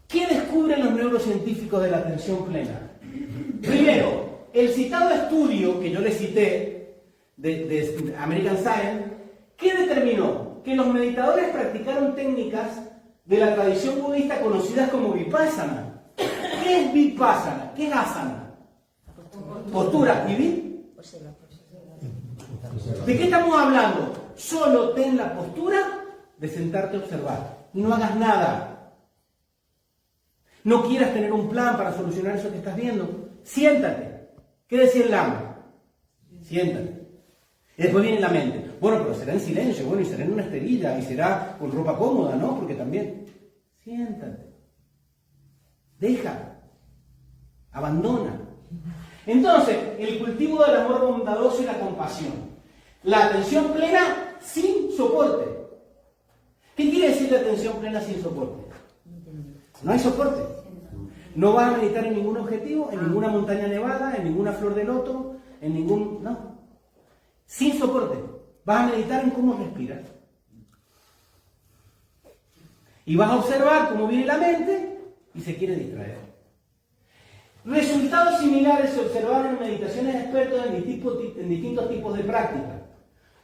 ¿Qué descubren los neurocientíficos de la atención plena? Primero, el citado estudio que yo les cité de American Science, ¿qué determinó? Que los meditadores practicaron técnicas de la tradición budista conocidas como Vipassana. ¿Qué es Vipassana? ¿Qué es asana? Postura. ¿Y vi? ¿De qué estamos hablando? Solo ten la postura de sentarte a observar y no hagas nada. No quieras tener un plan para solucionar eso que estás viendo. Siéntate. ¿Qué decía el lama? Siéntate. Y después viene la mente. Bueno, pero será en silencio, bueno, y será en una esterilla, y será con ropa cómoda, ¿no? Porque también. Siéntate. Deja. Abandona. Entonces, el cultivo del amor bondadoso y la compasión. La atención plena sin soporte. ¿Qué quiere decir la atención plena sin soporte? No hay soporte. No vas a meditar en ningún objetivo, en ninguna montaña nevada, en ninguna flor de loto, en ningún... No. Sin soporte. Vas a meditar en cómo respiras. Y vas a observar cómo viene la mente y se quiere distraer. Resultados similares se observaron en meditaciones de expertos en distintos tipos de prácticas,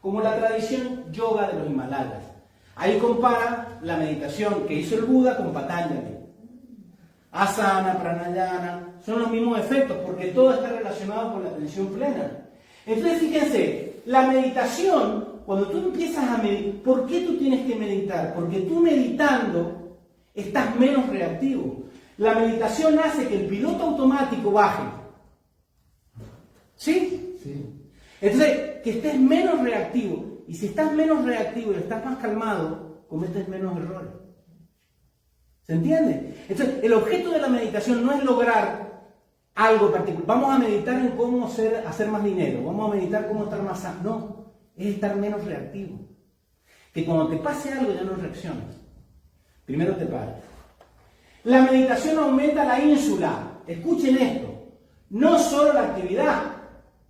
como la tradición yoga de los Himalayas. Ahí compara la meditación que hizo el Buda con Patanjali. Asana, pranayana, son los mismos efectos porque todo está relacionado con la atención plena. Entonces, fíjense, la meditación, cuando tú empiezas a meditar, ¿por qué tú tienes que meditar? Porque tú meditando estás menos reactivo. La meditación hace que el piloto automático baje. ¿Sí? Sí. Entonces, que estés menos reactivo. Y si estás menos reactivo y estás más calmado, cometes menos errores. ¿Se entiende? Entonces, el objeto de la meditación no es lograr algo particular. Vamos a meditar en cómo hacer más dinero. Vamos a meditar cómo estar más sano. No, es estar menos reactivo. Que cuando te pase algo ya no reacciones. Primero te pares. La meditación aumenta la ínsula. Escuchen esto. No solo la actividad,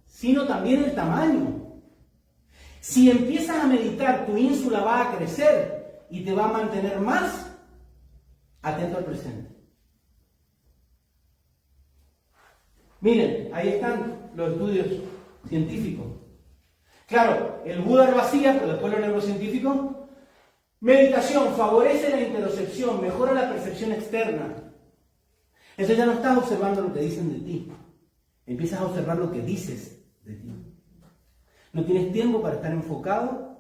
sino también el tamaño. Si empiezas a meditar, tu ínsula va a crecer y te va a mantener más atento al presente. Miren, ahí están los estudios científicos. Claro, el Buda lo hacía, pero después los neurocientíficos. Meditación favorece la interocepción, mejora la percepción externa. Entonces ya no estás observando lo que dicen de ti. Empiezas a observar lo que dices de ti. No tienes tiempo para estar enfocado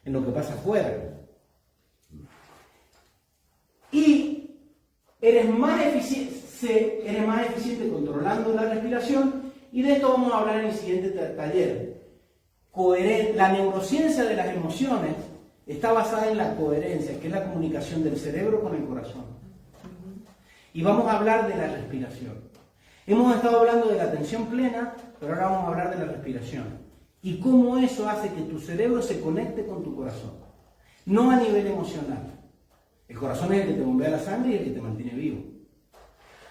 en lo que pasa afuera. Y eres más eficiente controlando la respiración, y de esto vamos a hablar en el siguiente taller. La neurociencia de las emociones está basada en la coherencia, que es la comunicación del cerebro con el corazón. Y vamos a hablar de la respiración. Hemos estado hablando de la atención plena, pero ahora vamos a hablar de la respiración. Y cómo eso hace que tu cerebro se conecte con tu corazón. No a nivel emocional. El corazón es el que te bombea la sangre y el que te mantiene vivo.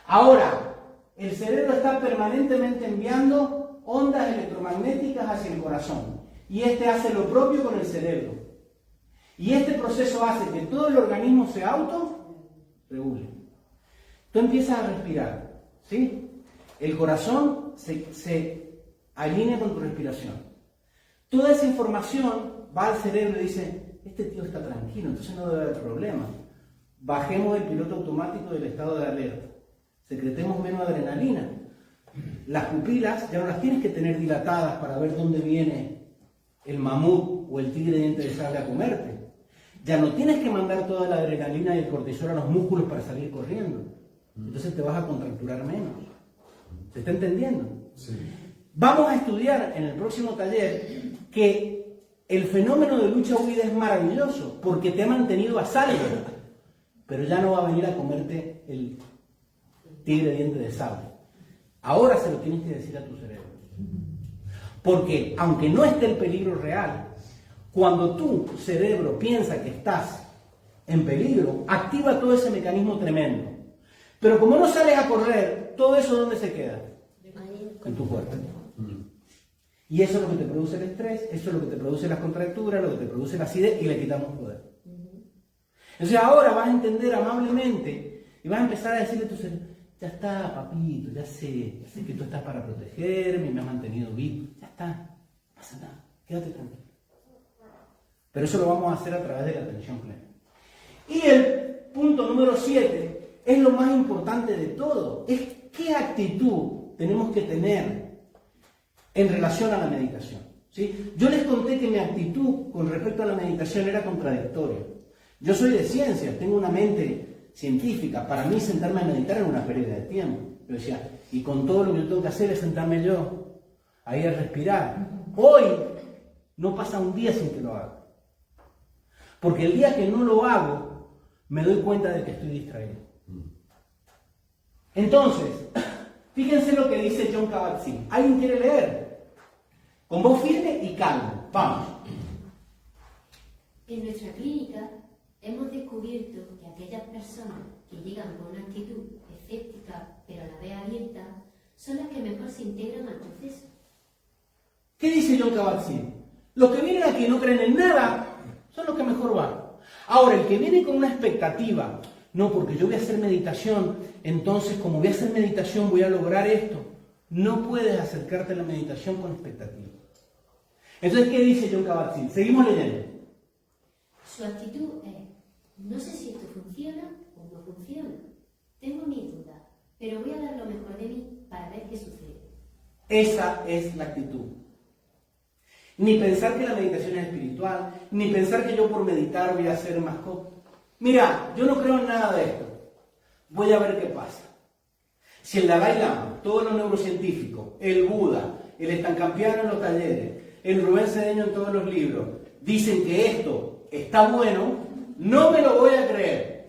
Ahora, el cerebro está permanentemente enviando ondas electromagnéticas hacia el corazón. Y este hace lo propio con el cerebro. Y este proceso hace que todo el organismo se auto-regule. Tú empiezas a respirar, ¿sí? El corazón se alinea con tu respiración. Toda esa información va al cerebro y dice, este tío está tranquilo, entonces no debe haber problema. Bajemos el piloto automático del estado de alerta. Secretemos menos adrenalina. Las pupilas ya no las tienes que tener dilatadas para ver dónde viene el mamut o el tigre diente de sable a comerte. Ya no tienes que mandar toda la adrenalina y el cortisol a los músculos para salir corriendo. Entonces te vas a contracturar menos. ¿Se está entendiendo? Sí. Vamos a estudiar en el próximo taller que el fenómeno de lucha-huida es maravilloso porque te ha mantenido a salvo, pero ya no va a venir a comerte el tigre diente de sable. Ahora se lo tienes que decir a tu cerebro. Porque aunque no esté el peligro real, cuando tu cerebro piensa que estás en peligro, activa todo ese mecanismo tremendo. Pero como no sales a correr, todo eso ¿dónde se queda? En tu cuerpo. Y eso es lo que te produce el estrés, eso es lo que te produce las contracturas, lo que te produce la acidez, y le quitamos poder. Entonces ahora vas a entender amablemente y vas a empezar a decirle a tu cerebro, ya está, papito, ya sé que tú estás para protegerme y me has mantenido vivo. Ya está, no pasa nada, quédate tranquilo. Pero eso lo vamos a hacer a través de la atención plena. Y el punto número 7 es lo más importante de todo. Es qué actitud tenemos que tener en relación a la meditación. ¿Sí? Yo les conté que mi actitud con respecto a la meditación era contradictoria. Yo soy de ciencias, tengo una mente científica. Para mí sentarme a meditar era una pérdida de tiempo. Yo decía, y con todo lo que yo tengo que hacer es sentarme yo, ahí a respirar. Hoy no pasa un día sin que lo haga. Porque el día que no lo hago, me doy cuenta de que estoy distraído. Entonces, fíjense lo que dice Jon Kabat-Zinn. ¿Alguien quiere leer? Con voz firme y calma. Vamos. En nuestra clínica hemos descubierto que aquellas personas que llegan con una actitud escéptica pero a la vez abierta son las que mejor se integran al proceso. ¿Qué dice Jon Kabat-Zinn? Los que vienen aquí y no creen en nada son los que mejor van. Ahora, el que viene con una expectativa, no, porque yo voy a hacer meditación, entonces como voy a hacer meditación voy a lograr esto. No puedes acercarte a la meditación con expectativa. Entonces, ¿qué dice Jon Kabat-Zinn? Seguimos leyendo. Su actitud es, no sé si esto funciona o no funciona. Tengo mis dudas, pero voy a dar lo mejor de mí para ver qué sucede. Esa es la actitud. ni pensar que la meditación es espiritual, ni pensar que yo por meditar voy a hacer más cosas. Mira, yo no creo en nada de esto. Voy a ver qué pasa. Si el Dalai Lama, todos los neurocientíficos, el Buda, el Estancampiano en los talleres, el Rubén Cedeño en todos los libros, dicen que esto está bueno, no me lo voy a creer.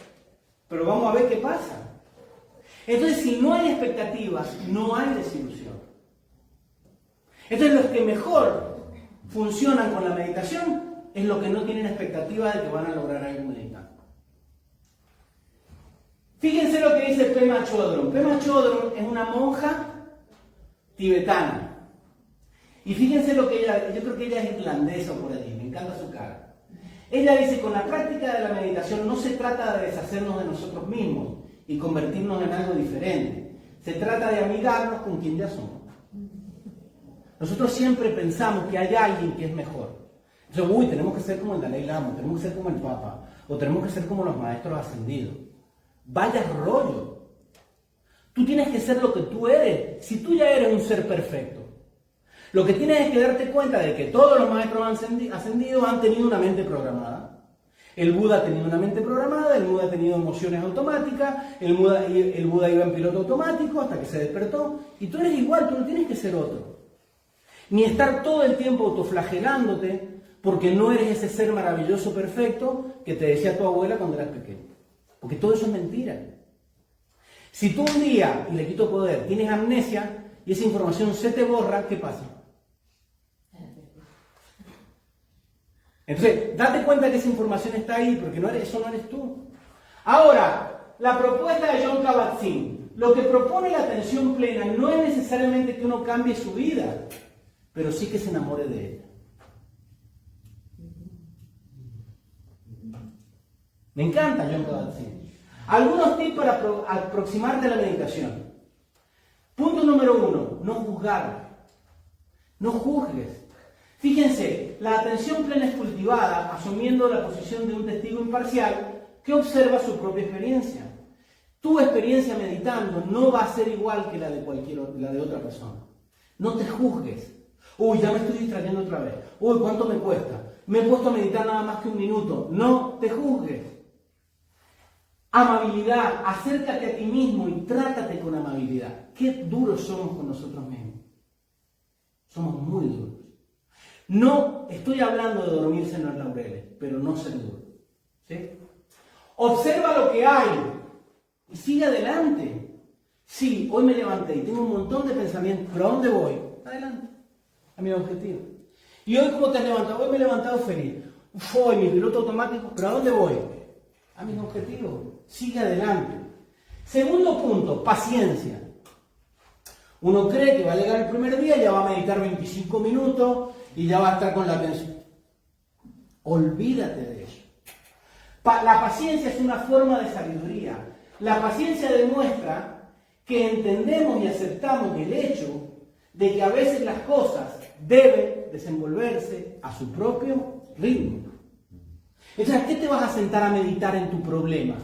Pero vamos a ver qué pasa. Entonces, si no hay expectativas, no hay desilusión. Entonces, los que mejor funcionan con la meditación es los que no tienen expectativa de que van a lograr algo meditando. Fíjense lo que dice Pema Chodron. Pema Chodron es una monja tibetana. Y fíjense lo que ella, yo creo que ella es irlandesa o por allí, me encanta su cara. Ella dice, con la práctica de la meditación no se trata de deshacernos de nosotros mismos y convertirnos en algo diferente. Se trata de amigarnos con quien ya somos. Nosotros siempre pensamos que hay alguien que es mejor. Entonces, tenemos que ser como el Dalai Lama, tenemos que ser como el Papa, o tenemos que ser como los maestros ascendidos. Vaya rollo. Tú tienes que ser lo que tú eres. Si tú ya eres un ser perfecto, lo que tienes es que darte cuenta de que todos los maestros ascendidos han tenido una mente programada. El Buda ha tenido una mente programada, el Buda ha tenido emociones automáticas, el Buda iba en piloto automático hasta que se despertó. Y tú eres igual, tú no tienes que ser otro. Ni estar todo el tiempo autoflagelándote porque no eres ese ser maravilloso perfecto que te decía tu abuela cuando eras pequeño. Porque todo eso es mentira. Si tú un día, y le quito poder, tienes amnesia y esa información se te borra, ¿qué pasa? Entonces, date cuenta que esa información está ahí, porque eso no eres tú. Ahora, la propuesta de Jon Kabat-Zinn, lo que propone la atención plena no es necesariamente que uno cambie su vida, pero sí que se enamore de ella. Me encanta Jon Kabat-Zinn. Algunos tips para aproximarte a la meditación. Punto número 1, no juzgar. No juzgues. Fíjense, la atención plena es cultivada asumiendo la posición de un testigo imparcial que observa su propia experiencia. Tu experiencia meditando no va a ser igual que la de otra persona. No te juzgues. Uy, ya me estoy distrayendo otra vez. Uy, ¿cuánto me cuesta? Me he puesto a meditar nada más que un minuto. No te juzgues. Amabilidad, acércate a ti mismo y trátate con amabilidad. Qué duros somos con nosotros mismos. Somos muy duros. No estoy hablando de dormirse en los laureles, pero no ser duro. ¿Sí? Observa lo que hay y sigue adelante. Sí, hoy me levanté y tengo un montón de pensamientos, pero ¿a dónde voy? Adelante, a mi objetivo. Y hoy, ¿cómo te has levantado? Hoy me he levantado feliz. Hoy mi piloto automático, pero ¿a dónde voy? A mis objetivos. Sigue adelante. Segundo punto, paciencia. Uno cree que va a llegar el primer día, ya va a meditar 25 minutos y ya va a estar con la atención. Olvídate de eso. La paciencia es una forma de sabiduría. La paciencia demuestra que entendemos y aceptamos el hecho de que a veces las cosas deben desenvolverse a su propio ritmo. Entonces, ¿a qué te vas a sentar a meditar en tu problema?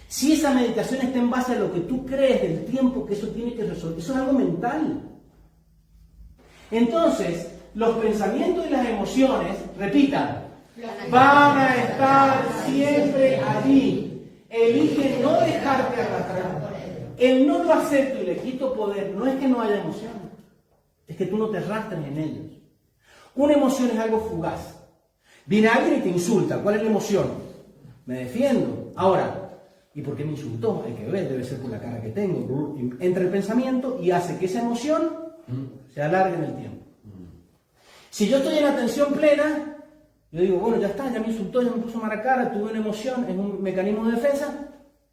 Si esa meditación está en base a lo que tú crees del tiempo que eso tiene que resolver, eso es algo mental. Entonces, los pensamientos y las emociones, repitan, van a estar siempre allí. Elige no dejarte arrastrar. El no lo acepto y le quito poder no es que no haya emociones, es que tú no te arrastres en ellos. Una emoción es algo fugaz. Viene alguien y te insulta. ¿Cuál es la emoción? Me defiendo. Ahora, ¿y por qué me insultó? Hay que ver, debe ser por la cara que tengo. Entra el pensamiento y hace que esa emoción se alargue en el tiempo. Si yo estoy en atención plena, yo digo, bueno, ya está, ya me insultó, ya me puso mala cara, tuve una emoción, es un mecanismo de defensa.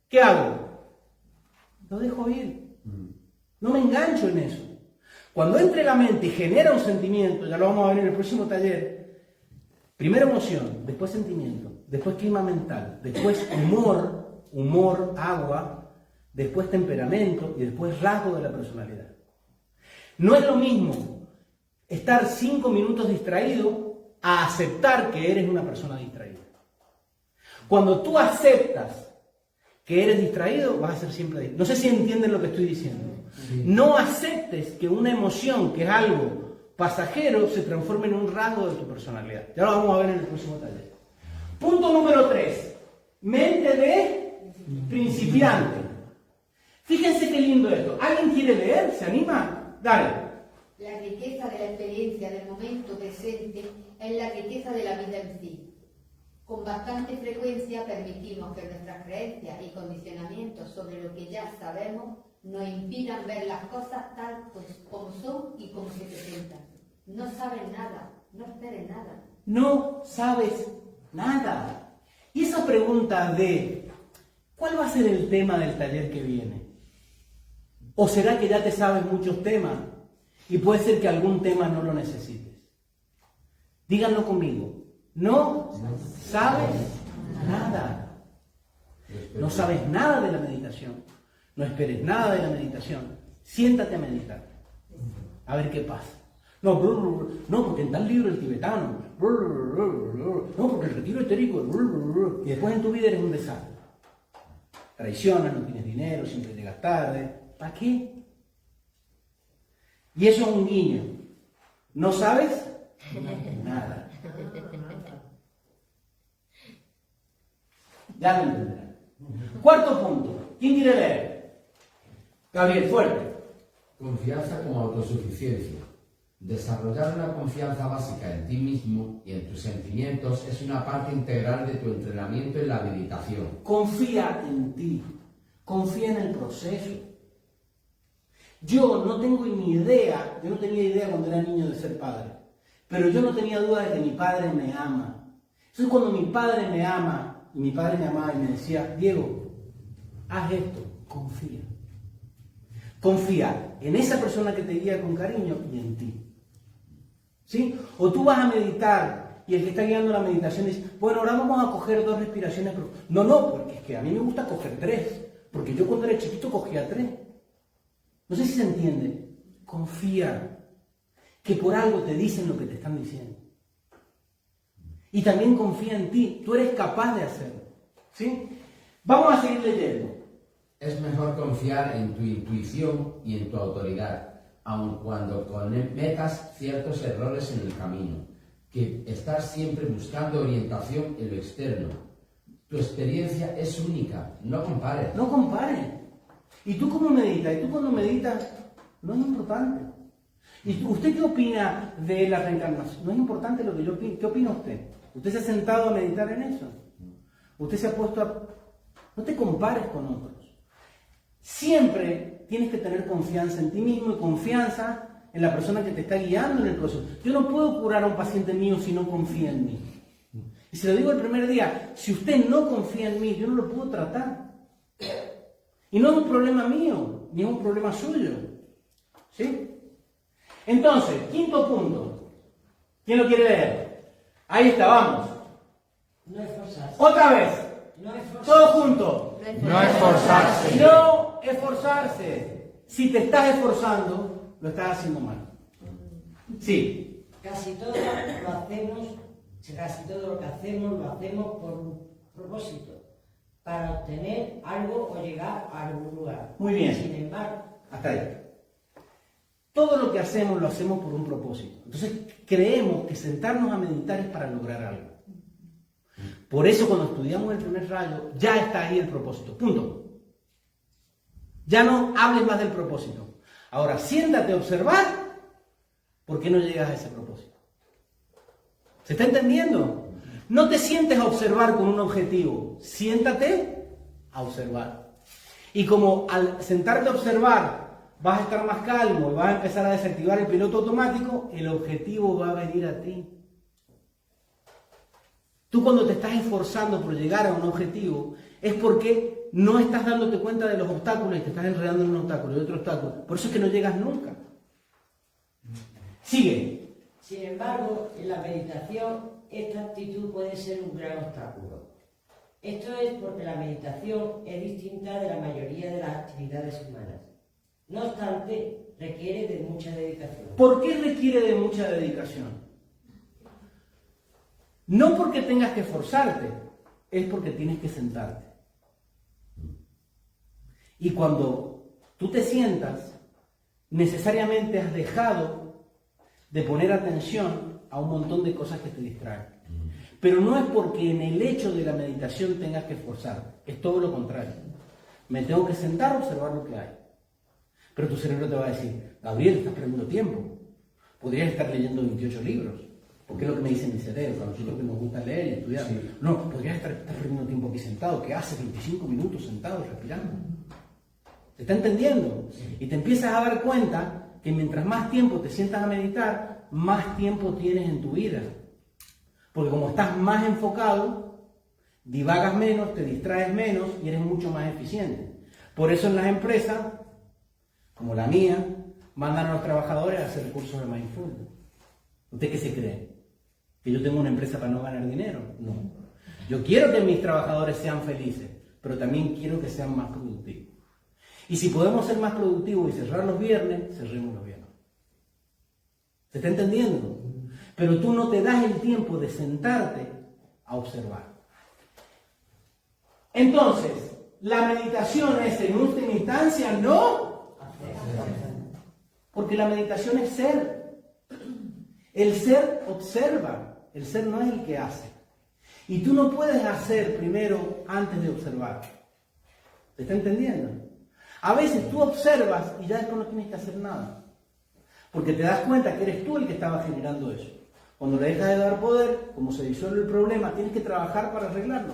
¿Qué hago? Lo dejo ir. No me engancho en eso. Cuando entre la mente y genera un sentimiento, ya lo vamos a ver en el próximo taller, primero emoción, después sentimiento, después clima mental, después humor, agua, después temperamento y después rasgo de la personalidad. No es lo mismo estar 5 minutos distraído a aceptar que eres una persona distraída. Cuando tú aceptas que eres distraído, vas a ser siempre distraído. No sé si entienden lo que estoy diciendo. Sí. No aceptes que una emoción, que es algo pasajero se transforme en un rasgo de tu personalidad. Ya lo vamos a ver en el próximo taller. Punto número 3. Mente de principiante. Fíjense qué lindo esto. ¿Alguien quiere leer? ¿Se anima? Dale. La riqueza de la experiencia del momento presente es la riqueza de la vida en sí. Con bastante frecuencia permitimos que nuestras creencias y condicionamientos sobre lo que ya sabemos nos impidan ver las cosas tal como son y como se presentan. No sabes nada, no esperes nada. No sabes nada. Y esa pregunta de ¿cuál va a ser el tema del taller que viene? ¿O será que ya te sabes muchos temas y puede ser que algún tema no lo necesites? Díganlo conmigo. No sabes nada. No sabes nada de la meditación. No esperes nada de la meditación. Siéntate a meditar. A ver qué pasa. No, porque en tal libro el tibetano. No, porque el retiro etérico. Y después en tu vida eres un desastre. Traicionas, no tienes dinero, siempre llegas tarde. ¿Para qué? Y eso es un guiño. ¿No sabes? Nada. Ya lo entenderán. Cuarto punto. ¿Quién quiere leer? Gabriel, fuerte. Confianza como autosuficiencia. Desarrollar una confianza básica en ti mismo y en tus sentimientos es una parte integral de tu entrenamiento en la meditación. Confía en ti. Confía en el proceso. Yo no tengo ni idea, yo no tenía idea cuando era niño de ser padre, pero yo no tenía duda de que mi padre me ama. Entonces cuando mi padre me ama, y mi padre me amaba y me decía, Diego, haz esto, confía. Confía en esa persona que te guía con cariño y en ti. ¿Sí? O tú vas a meditar y el que está guiando la meditación dice, bueno, ahora vamos a coger 2 respiraciones. No, porque es que a mí me gusta coger 3, porque yo cuando era chiquito cogía 3. No sé si se entiende. Confía que por algo te dicen lo que te están diciendo. Y también confía en ti. Tú eres capaz de hacerlo. ¿Sí? Vamos a seguir leyendo. Es mejor confiar en tu intuición y en tu autoridad, aun cuando cometas ciertos errores en el camino, que estar siempre buscando orientación en lo externo. Tu experiencia es única, no compares. No compares. ¿Y tú cómo meditas? ¿Y tú cuando meditas? No es importante. ¿Y usted qué opina de la reencarnación? No es importante lo que yo opino. ¿Qué opina usted? ¿Usted se ha sentado a meditar en eso? ¿Usted se ha puesto a...? No te compares con otros. Siempre tienes que tener confianza en ti mismo y confianza en la persona que te está guiando en el proceso. Yo no puedo curar a un paciente mío si no confía en mí. Y se lo digo el primer día, si usted no confía en mí, yo no lo puedo tratar. Y no es un problema mío, ni es un problema suyo. ¿Sí? Entonces, quinto punto. ¿Quién lo quiere leer? Ahí está, vamos. No esforzarse. Otra vez. No esforzarse. Todos juntos. No esforzarse. No esforzarse. Si te estás esforzando, lo estás haciendo mal. Sí. Casi todo lo que hacemos lo hacemos por un propósito, para obtener algo o llegar a algún lugar. Muy bien. Sin embargo, Hasta ahí. Todo lo que hacemos lo hacemos por un propósito. Entonces creemos que sentarnos a meditar es para lograr algo. Por eso cuando estudiamos el primer rayo, ya está ahí el propósito. Punto. Ya no hables más del propósito. Ahora siéntate a observar por qué no llegas a ese propósito. ¿Se está entendiendo? No te sientes a observar con un objetivo. Siéntate a observar. Y como al sentarte a observar vas a estar más calmo y vas a empezar a desactivar el piloto automático, el objetivo va a venir a ti. Tú cuando te estás esforzando por llegar a un objetivo es porque no estás dándote cuenta de los obstáculos y te estás enredando en un obstáculo y otro obstáculo. Por eso es que no llegas nunca. Sigue. sin embargo, en la meditación esta actitud puede ser un gran obstáculo. Esto es porque la meditación es distinta de la mayoría de las actividades humanas. No obstante, requiere de mucha dedicación. ¿Por qué requiere de mucha dedicación? No porque tengas que esforzarte, es porque tienes que sentarte. Y cuando tú te sientas, necesariamente has dejado de poner atención a un montón de cosas que te distraen. Pero no es porque en el hecho de la meditación tengas que esforzar, es todo lo contrario. Me tengo que sentar a observar lo que hay. Pero tu cerebro te va a decir, Gabriel, estás perdiendo tiempo. Podrías estar leyendo 28 libros. Porque es lo que me dice mi cerebro, a nosotros que nos gusta leer y estudiar. Sí. No, podrías estar perdiendo tiempo aquí sentado, que haces 25 minutos sentado respirando. ¿Te está entendiendo? Sí. Y te empiezas a dar cuenta que mientras más tiempo te sientas a meditar, más tiempo tienes en tu vida. Porque como estás más enfocado, divagas menos, te distraes menos y eres mucho más eficiente. Por eso en las empresas, como la mía, mandan a los trabajadores a hacer cursos de mindfulness. ¿Usted qué se cree? ¿Que yo tengo una empresa para no ganar dinero? No. Yo quiero que mis trabajadores sean felices, pero también quiero que sean más productivos. Y si podemos ser más productivos y cerrar los viernes, cerremos los viernes. ¿Se está entendiendo? Pero tú no te das el tiempo de sentarte a observar. Entonces, la meditación es en última instancia no porque la meditación es ser. El ser observa, el ser no es el que hace. Y tú no puedes hacer primero antes de observar. ¿Se está entendiendo? A veces tú observas y ya después no tienes que hacer nada. Porque te das cuenta que eres tú el que estaba generando eso. Cuando le dejas de dar poder, como se disuelve el problema, tienes que trabajar para arreglarlo.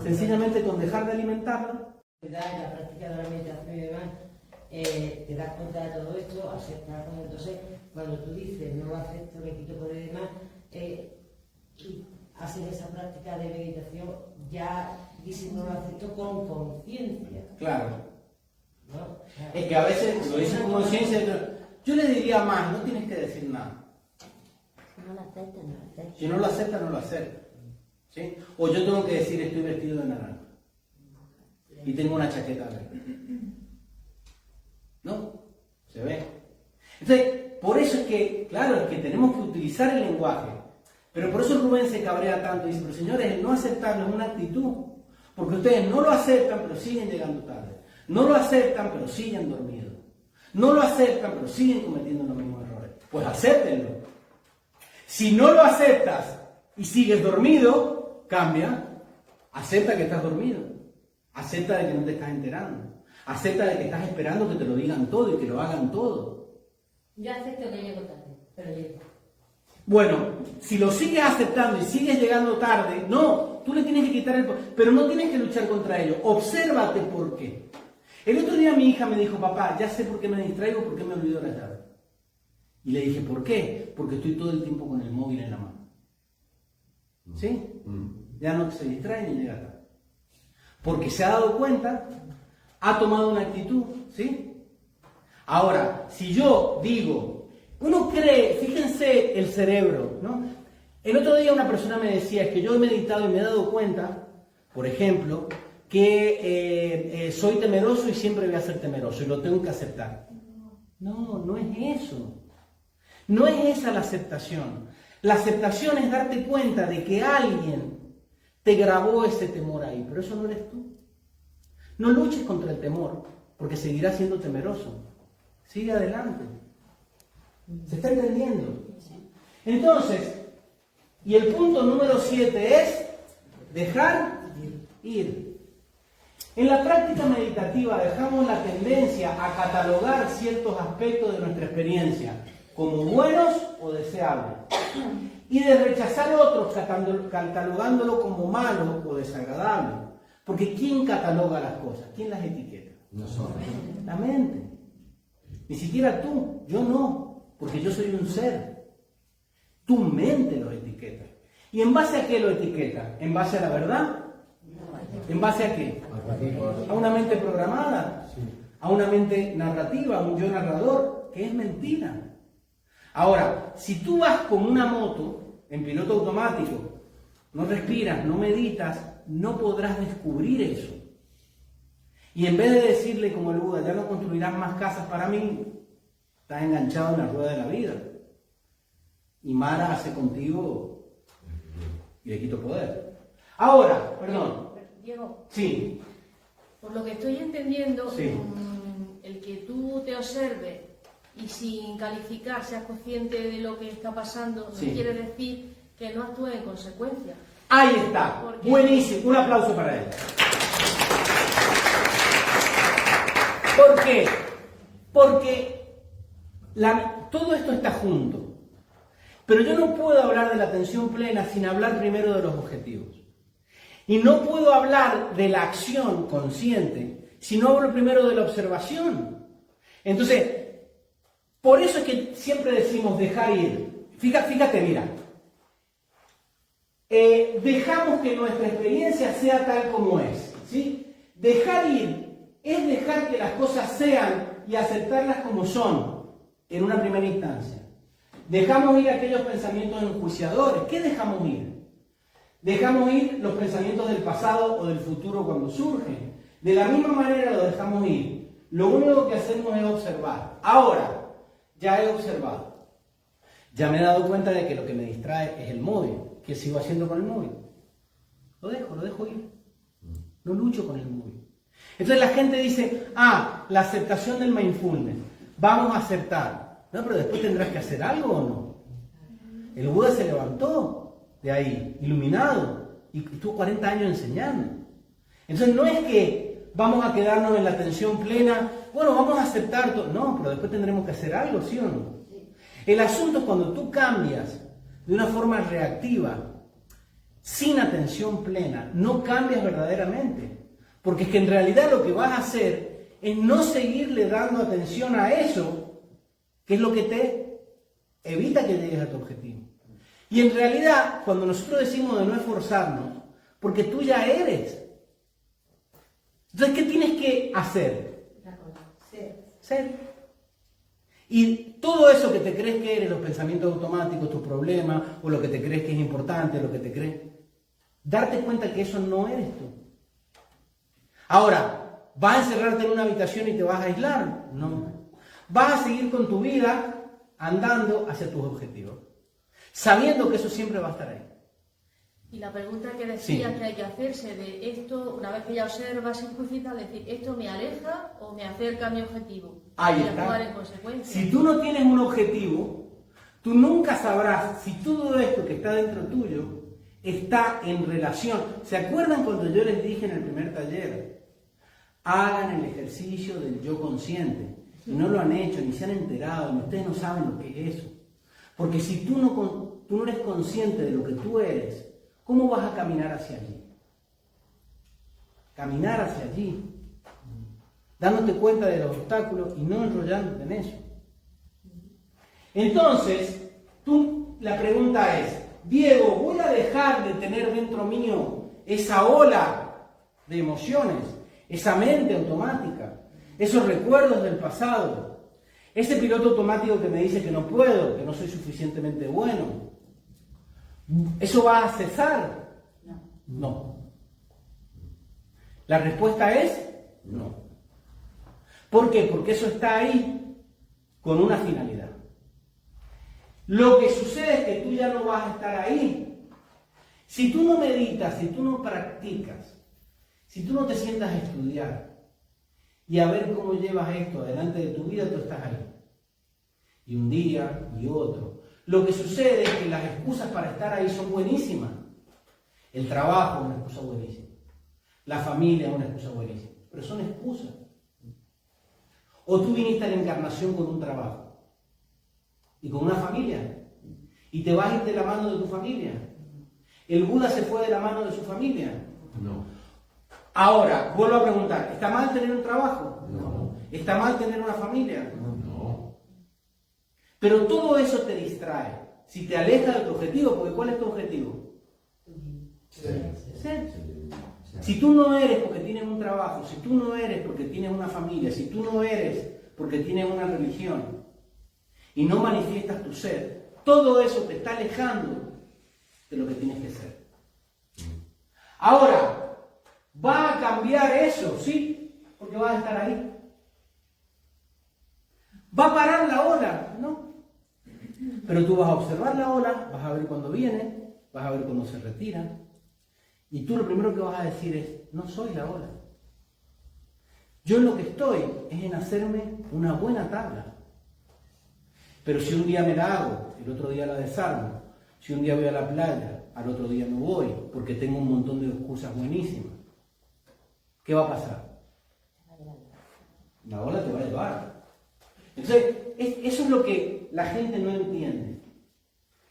Sencillamente con dejar de alimentarlo. En la práctica de la meditación y demás, te das cuenta de todo esto, aceptas. Entonces, cuando tú dices no acepto, me quito poder y demás, y haces esa práctica de meditación, ya dices no lo acepto con conciencia. Claro. ¿No? Es que a veces lo dices con conciencia. Yo le diría más, no tienes que decir nada. Si no lo acepta, no lo acepta. Si no lo acepta, no lo acepta. ¿Sí? O yo tengo que decir estoy vestido de naranja y tengo una chaqueta verde. ¿No? ¿Se ve? Entonces, por eso es que, claro, es que tenemos que utilizar el lenguaje. Pero por eso Rubén se cabrea tanto y dice, pero señores, el no aceptarlo es una actitud. Porque ustedes no lo aceptan, pero siguen llegando tarde. No lo aceptan, pero siguen dormidos. No lo aceptan, pero siguen cometiendo los mismos errores. Pues acéptenlo. Si no lo aceptas y sigues dormido, cambia. Acepta que estás dormido. Acepta de que no te estás enterando. Acepta de que estás esperando que te lo digan todo y que lo hagan todo. Yo acepto que llego tarde, pero llego. Bueno, si lo sigues aceptando y sigues llegando tarde, no, tú le tienes que quitar el... Pero no tienes que luchar contra ello. Obsérvate por qué. El otro día mi hija me dijo, papá, ya sé por qué me distraigo, por qué me olvido la llave. Y le dije, ¿por qué? Porque estoy todo el tiempo con el móvil en la mano. ¿Sí? Ya no se distrae ni llega tarde. Porque se ha dado cuenta, ha tomado una actitud, ¿sí? Ahora, si yo digo, uno cree, fíjense el cerebro, ¿no? El otro día una persona me decía, es que yo he meditado y me he dado cuenta, por ejemplo, que soy temeroso y siempre voy a ser temeroso y lo tengo que aceptar. No, no es eso. No es esa la aceptación. La aceptación es darte cuenta de que alguien te grabó ese temor ahí, pero eso no eres tú. No luches contra el temor, porque seguirás siendo temeroso. Sigue adelante. ¿Se está entendiendo? Entonces, y el punto número 7 es dejar ir. En la práctica meditativa dejamos la tendencia a catalogar ciertos aspectos de nuestra experiencia como buenos o deseables y de rechazar otros catalogándolo como malo o desagradable. Porque ¿quién cataloga las cosas? ¿Quién las etiqueta? Nosotros. La mente. Ni siquiera tú, yo no, porque yo soy un ser. Tu mente lo etiqueta. ¿Y en base a qué lo etiqueta? ¿En base a la verdad? ¿En base a qué? A una mente programada, a una mente narrativa, a un yo narrador, que es mentira. Ahora, si tú vas con una moto en piloto automático, no respiras, no meditas, no podrás descubrir eso. Y en vez de decirle como el Buda, ya no construirás más casas para mí, estás enganchado en la rueda de la vida. Y Mara hace contigo y le quito poder. Ahora, perdón. Diego, Sí. por lo que estoy entendiendo, Sí. el que tú te observes y sin calificar seas consciente de lo que está pasando, Sí. no quiere decir que no actúes en consecuencia. Ahí está, Porque- buenísimo, un aplauso para él. ¿Por qué? Porque todo esto está junto. Pero yo no puedo hablar de la atención plena sin hablar primero de los objetivos. Y no puedo hablar de la acción consciente si no hablo primero de la observación. Entonces, por eso es que siempre decimos dejar ir. Fíjate, mira. Dejamos que nuestra experiencia sea tal como es, ¿sí? Dejar ir es dejar que las cosas sean y aceptarlas como son en una primera instancia. Dejamos ir aquellos pensamientos enjuiciadores. ¿Qué dejamos ir? Dejamos ir los pensamientos del pasado o del futuro cuando surgen. De la misma manera lo dejamos ir. Lo único que hacemos es observar. Ahora, ya he observado. Ya me he dado cuenta de que lo que me distrae es el móvil. ¿Qué sigo haciendo con el móvil? Lo dejo ir. No lucho con el móvil. Entonces la gente dice, la aceptación del mindfulness. Vamos a aceptar. No, pero después tendrás que hacer algo o no. El Buda se levantó de ahí, iluminado, y estuvo 40 años enseñando. Entonces no es que vamos a quedarnos en la atención plena, bueno, vamos a aceptar todo. No, pero después tendremos que hacer algo, ¿sí o no? El asunto es cuando tú cambias de una forma reactiva, sin atención plena, no cambias verdaderamente. Porque es que en realidad lo que vas a hacer es no seguirle dando atención a eso, que es lo que te evita que llegues a tu objetivo. Y en realidad, cuando nosotros decimos de no esforzarnos, porque tú ya eres. Entonces, ¿qué tienes que hacer? Ser. Y todo eso que te crees que eres, los pensamientos automáticos, tus problemas, o lo que te crees que es importante, lo que te crees, darte cuenta que eso no eres tú. Ahora, ¿vas a encerrarte en una habitación y te vas a aislar? No. Vas a seguir con tu vida andando hacia tus objetivos, sabiendo que eso siempre va a estar ahí. Y la pregunta que decías Sí. que hay que hacerse de esto, una vez que ya observas y juicias, decir, ¿esto me aleja o me acerca a mi objetivo? Ahí y está. actuar en consecuencia. Si tú no tienes un objetivo, tú nunca sabrás si todo esto que está dentro tuyo está en relación. ¿Se acuerdan cuando yo les dije en el primer taller? Hagan el ejercicio del yo consciente. Y no lo han hecho, ni se han enterado, ni ustedes no saben lo que es eso. Porque si tú no eres consciente de lo que tú eres, ¿cómo vas a caminar hacia allí? Caminar hacia allí, dándote cuenta de los obstáculos y no enrollándote en eso. Entonces, la pregunta es, Diego, ¿voy a dejar de tener dentro mío esa ola de emociones, esa mente automática, esos recuerdos del pasado, ese piloto automático que me dice que no puedo, que no soy suficientemente bueno? ¿Eso va a cesar? No. La respuesta es no. ¿Por qué? Porque eso está ahí con una finalidad. Lo que sucede es que tú ya no vas a estar ahí. Si tú no meditas, si tú no practicas, si tú no te sientas a estudiar y a ver cómo llevas esto adelante de tu vida, tú estás ahí. Y un día y otro. Lo que sucede es que las excusas para estar ahí son buenísimas. El trabajo es una excusa buenísima. La familia es una excusa buenísima. Pero son excusas. O tú viniste a la encarnación con un trabajo y con una familia. Y te vas a ir de la mano de tu familia. ¿El Buda se fue de la mano de su familia? No. Ahora, vuelvo a preguntar, ¿está mal tener un trabajo? No. ¿Está mal tener una familia? No. Pero todo eso te distrae. Si te aleja de tu objetivo, porque ¿cuál es tu objetivo? Ser. Si tú no eres porque tienes un trabajo, si tú no eres porque tienes una familia, si tú no eres porque tienes una religión y no manifiestas tu ser, todo eso te está alejando de lo que tienes que ser. Ahora, ¿va a cambiar eso? Sí, porque vas a estar ahí. ¿Va a parar la ola? No. Pero tú vas a observar la ola, vas a ver cuándo viene, vas a ver cuándo se retira. Y tú lo primero que vas a decir es, no soy la ola. Yo en lo que estoy es en hacerme una buena tabla. Pero si un día me la hago, el otro día la desarmo. Si un día voy a la playa, al otro día no voy, porque tengo un montón de excusas buenísimas. ¿Qué va a pasar? La ola te va a llevar. Entonces, eso es lo que la gente no entiende.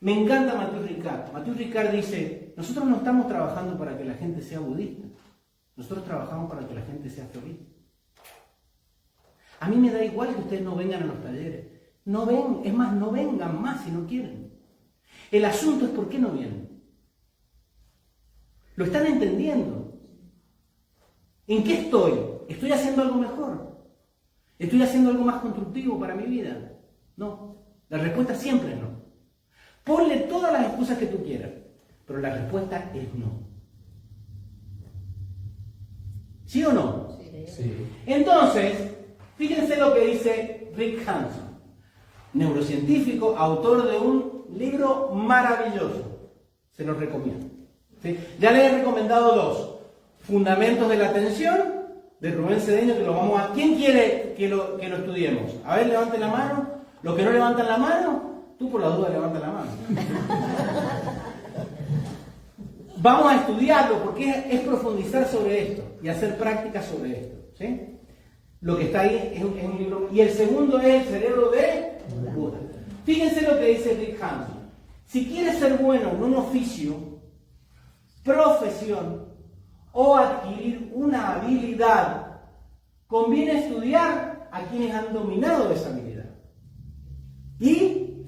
Me encanta Mathieu Ricard. Mathieu Ricard dice, nosotros no estamos trabajando para que la gente sea budista. Nosotros trabajamos para que la gente sea feliz. A mí me da igual que ustedes no vengan a los talleres. No ven, es más, no vengan más si no quieren. El asunto es por qué no vienen. ¿Lo están entendiendo? ¿En qué estoy? ¿Estoy haciendo algo mejor? ¿Estoy haciendo algo más constructivo para mi vida? No. La respuesta siempre es no. Ponle todas las excusas que tú quieras, pero la respuesta es no. ¿Sí o no? Sí. Entonces, fíjense lo que dice Rick Hanson, neurocientífico, autor de un libro maravilloso. Se los recomiendo. ¿Sí? Ya les he recomendado 2. Fundamentos de la atención, de Rubén Cedeño, que lo vamos a... ¿Quién quiere que lo estudiemos? A ver, levanten la mano. Los que no levantan la mano, tú por la duda levanta la mano. Vamos a estudiarlo porque es profundizar sobre esto y hacer prácticas sobre esto. ¿Sí? Lo que está ahí es un libro. Y el segundo es El cerebro de Buda. Fíjense lo que dice Rick Hanson. Si quieres ser bueno en un oficio, profesión o adquirir una habilidad, conviene estudiar a quienes han dominado esa habilidad. Y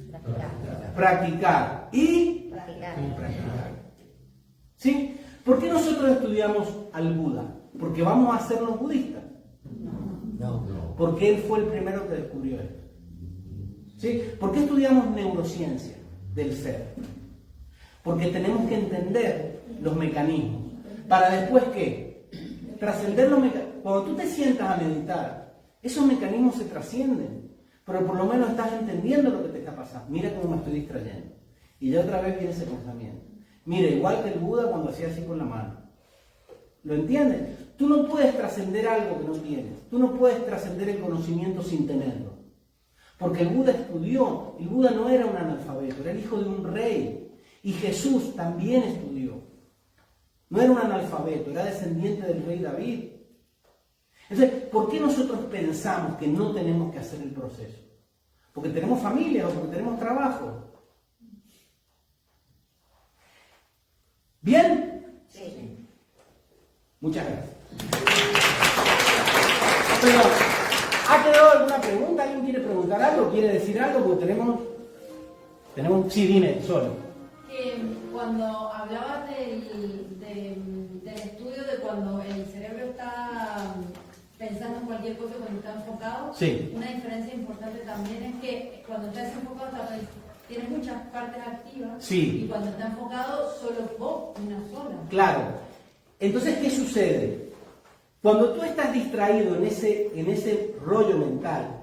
practicar. Y practicar. ¿Sí? ¿Por qué nosotros estudiamos al Buda? ¿Porque vamos a hacernos budistas? No. Porque él fue el primero que descubrió esto. ¿Sí? ¿Por qué estudiamos neurociencia del ser? Porque tenemos que entender los mecanismos. Para después, ¿qué? Trascender los mecanismos. Cuando tú te sientas a meditar, esos mecanismos se trascienden. Pero por lo menos estás entendiendo lo que te está pasando. Mira cómo me estoy distrayendo. Y ya otra vez viene ese pensamiento. Mira, igual que el Buda cuando hacía así con la mano. ¿Lo entiendes? Tú no puedes trascender algo que no tienes. Tú no puedes trascender el conocimiento sin tenerlo. Porque el Buda estudió. El Buda no era un analfabeto, era el hijo de un rey. Y Jesús también estudió. No era un analfabeto, era descendiente del rey David. Entonces, ¿por qué nosotros pensamos que no tenemos que hacer el proceso? ¿Porque tenemos familia o porque tenemos trabajo? ¿Bien? Sí. Muchas gracias. Pero, ¿ha quedado alguna pregunta? ¿Alguien quiere preguntar algo? ¿Quiere decir algo? Porque tenemos... Sí, dime, solo. Que cuando hablabas del estudio de cuando el cerebro está pensando en cualquier cosa, cuando está enfocado, Sí. Una diferencia importante también es que cuando estás enfocado tienes muchas partes activas, Sí. Y cuando está enfocado solo vos, una sola. Claro. Entonces, ¿qué sucede? Cuando tú estás distraído en ese rollo mental,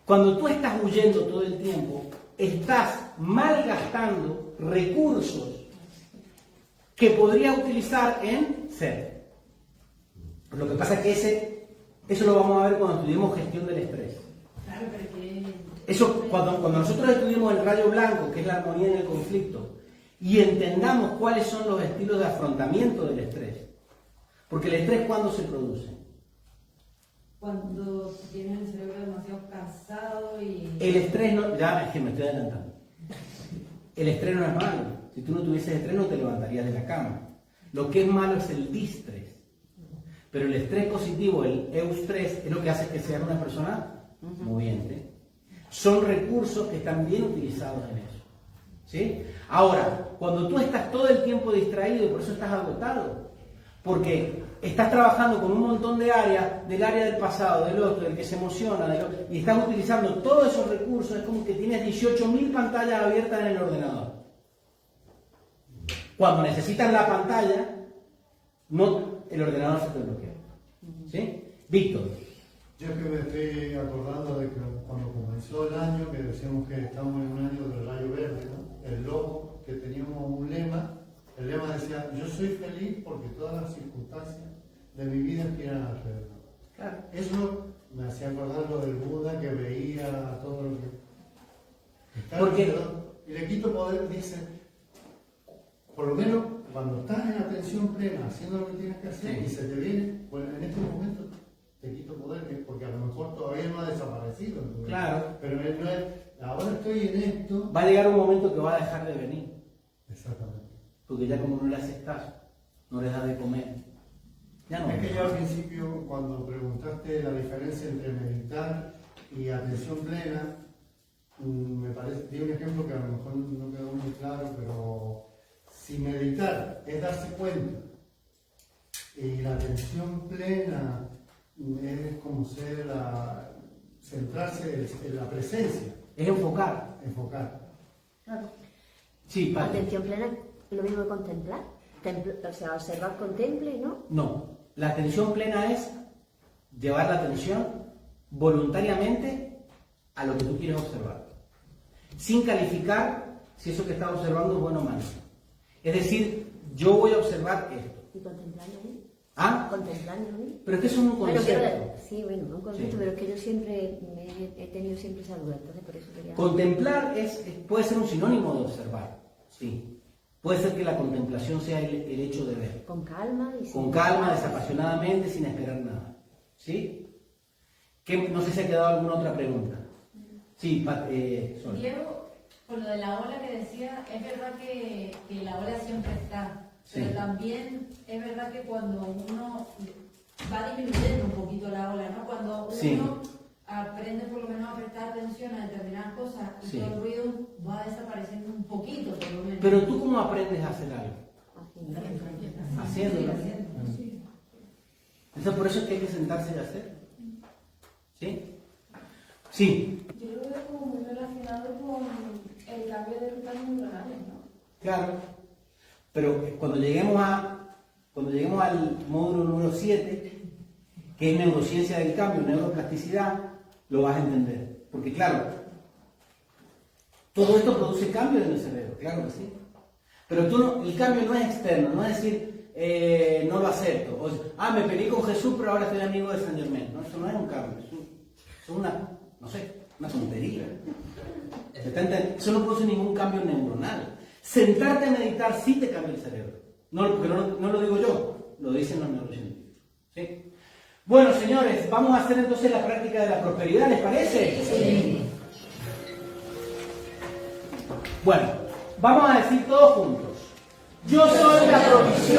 cuando tú estás huyendo todo el tiempo, estás malgastando recursos que podrías utilizar en ser. Lo que pasa es que eso lo vamos a ver cuando estudiemos gestión del estrés. Claro, pero que... Eso, cuando nosotros estudiemos el rayo blanco, que es la armonía en el conflicto, y entendamos cuáles son los estilos de afrontamiento del estrés. Porque el estrés, ¿cuándo se produce? Cuando tienes el cerebro demasiado cansado y... El estrés no... Ya, es que me estoy adelantando. El estrés no es malo. Si tú no tuvieses estrés, no te levantarías de la cama. Lo que es malo es el distrés. Pero el estrés positivo, el eustrés, es lo que hace que seas una persona moviente. Son recursos que están bien utilizados en eso. ¿Sí? Ahora, cuando tú estás todo el tiempo distraído y por eso estás agotado, porque estás trabajando con un montón de áreas, del área del pasado, del otro, del que se emociona, y estás utilizando todos esos recursos, es como que tienes 18.000 pantallas abiertas en el ordenador. Cuando necesitas la pantalla, el ordenador se te bloquea. ¿Sí? Víctor. Yo que me estoy acordando de que cuando comenzó el año, que decíamos que estamos en un año del rayo verde, ¿no? El logo, que teníamos un lema, el lema decía, yo soy feliz porque todas las circunstancias de mi vida giran alrededor. Claro. Eso me hacía acordar lo del Buda, que veía todo lo que... Porque... Y le quito poder, dice, por lo menos cuando estás en atención plena, haciendo lo que tienes que hacer, Sí. y se te viene, pues en este momento te quito poder, porque a lo mejor todavía no ha desaparecido. Entonces, Claro. Pero no es, ahora estoy en esto. Va a llegar un momento que va a dejar de venir. Exactamente. Porque ya como no le haces caso, no le das de comer, ya no. Es que yo al principio, cuando preguntaste la diferencia entre meditar y atención plena, me parece, di un ejemplo que a lo mejor no quedó muy claro, pero si meditar es darse cuenta y la atención plena es como centrarse en la presencia. Es enfocar. Enfocar. Sí, Pati. Atención plena, lo mismo que contemplar. O sea, observar, contemple, ¿no? No. La atención plena es llevar la atención voluntariamente a lo que tú quieres observar, sin calificar si eso que estás observando es bueno o malo. Es decir, yo voy a observar esto. ¿Y contemplarlo bien? ¿Ah? Contemplarlo bien. Pero es que eso es un Bueno, concepto. sí, bueno, un concepto, Sí. pero es que yo siempre he tenido siempre esa duda, entonces por eso quería... Contemplar puede ser un sinónimo de observar, sí. Puede ser que la contemplación sea el hecho de ver. Con calma y Con calma, desapasionadamente, sin esperar nada. ¿Sí? No sé si ha quedado alguna otra pregunta. Sí, Sol. Diego, por lo de la ola que decía, es verdad que la ola siempre está, Sí. pero también es verdad que cuando uno va disminuyendo un poquito la ola, ¿no? Cuando uno Sí. aprende por lo menos a prestar atención a determinadas cosas y Sí. todo el ruido va desapareciendo un poquito, por lo menos. Pero tú, ¿cómo aprendes a hacer algo? Haciéndolo. Entonces, por eso es que hay que sentarse y hacer. ¿Sí? Sí. Yo lo veo como muy relacionado con el cambio de rutas neuronales, ¿no? Claro. Pero cuando lleguemos al módulo número 7, que es neurociencia del cambio, neuroplasticidad, lo vas a entender. Porque claro, todo esto produce cambios en el cerebro, claro que sí. Pero el cambio no es externo, no es decir, no lo acepto. O, me peleé con Jesús, pero ahora soy amigo de San Germán. No, eso no es un cambio, es una tontería. Eso no produce ningún cambio neuronal. Sentarte a meditar sí te cambia el cerebro. Porque no lo digo yo, lo dicen los neurocientíficos. ¿Sí? Bueno, señores, vamos a hacer entonces la práctica de la prosperidad, ¿les parece? Sí. Bueno, vamos a decir todos juntos. Yo soy la provisión.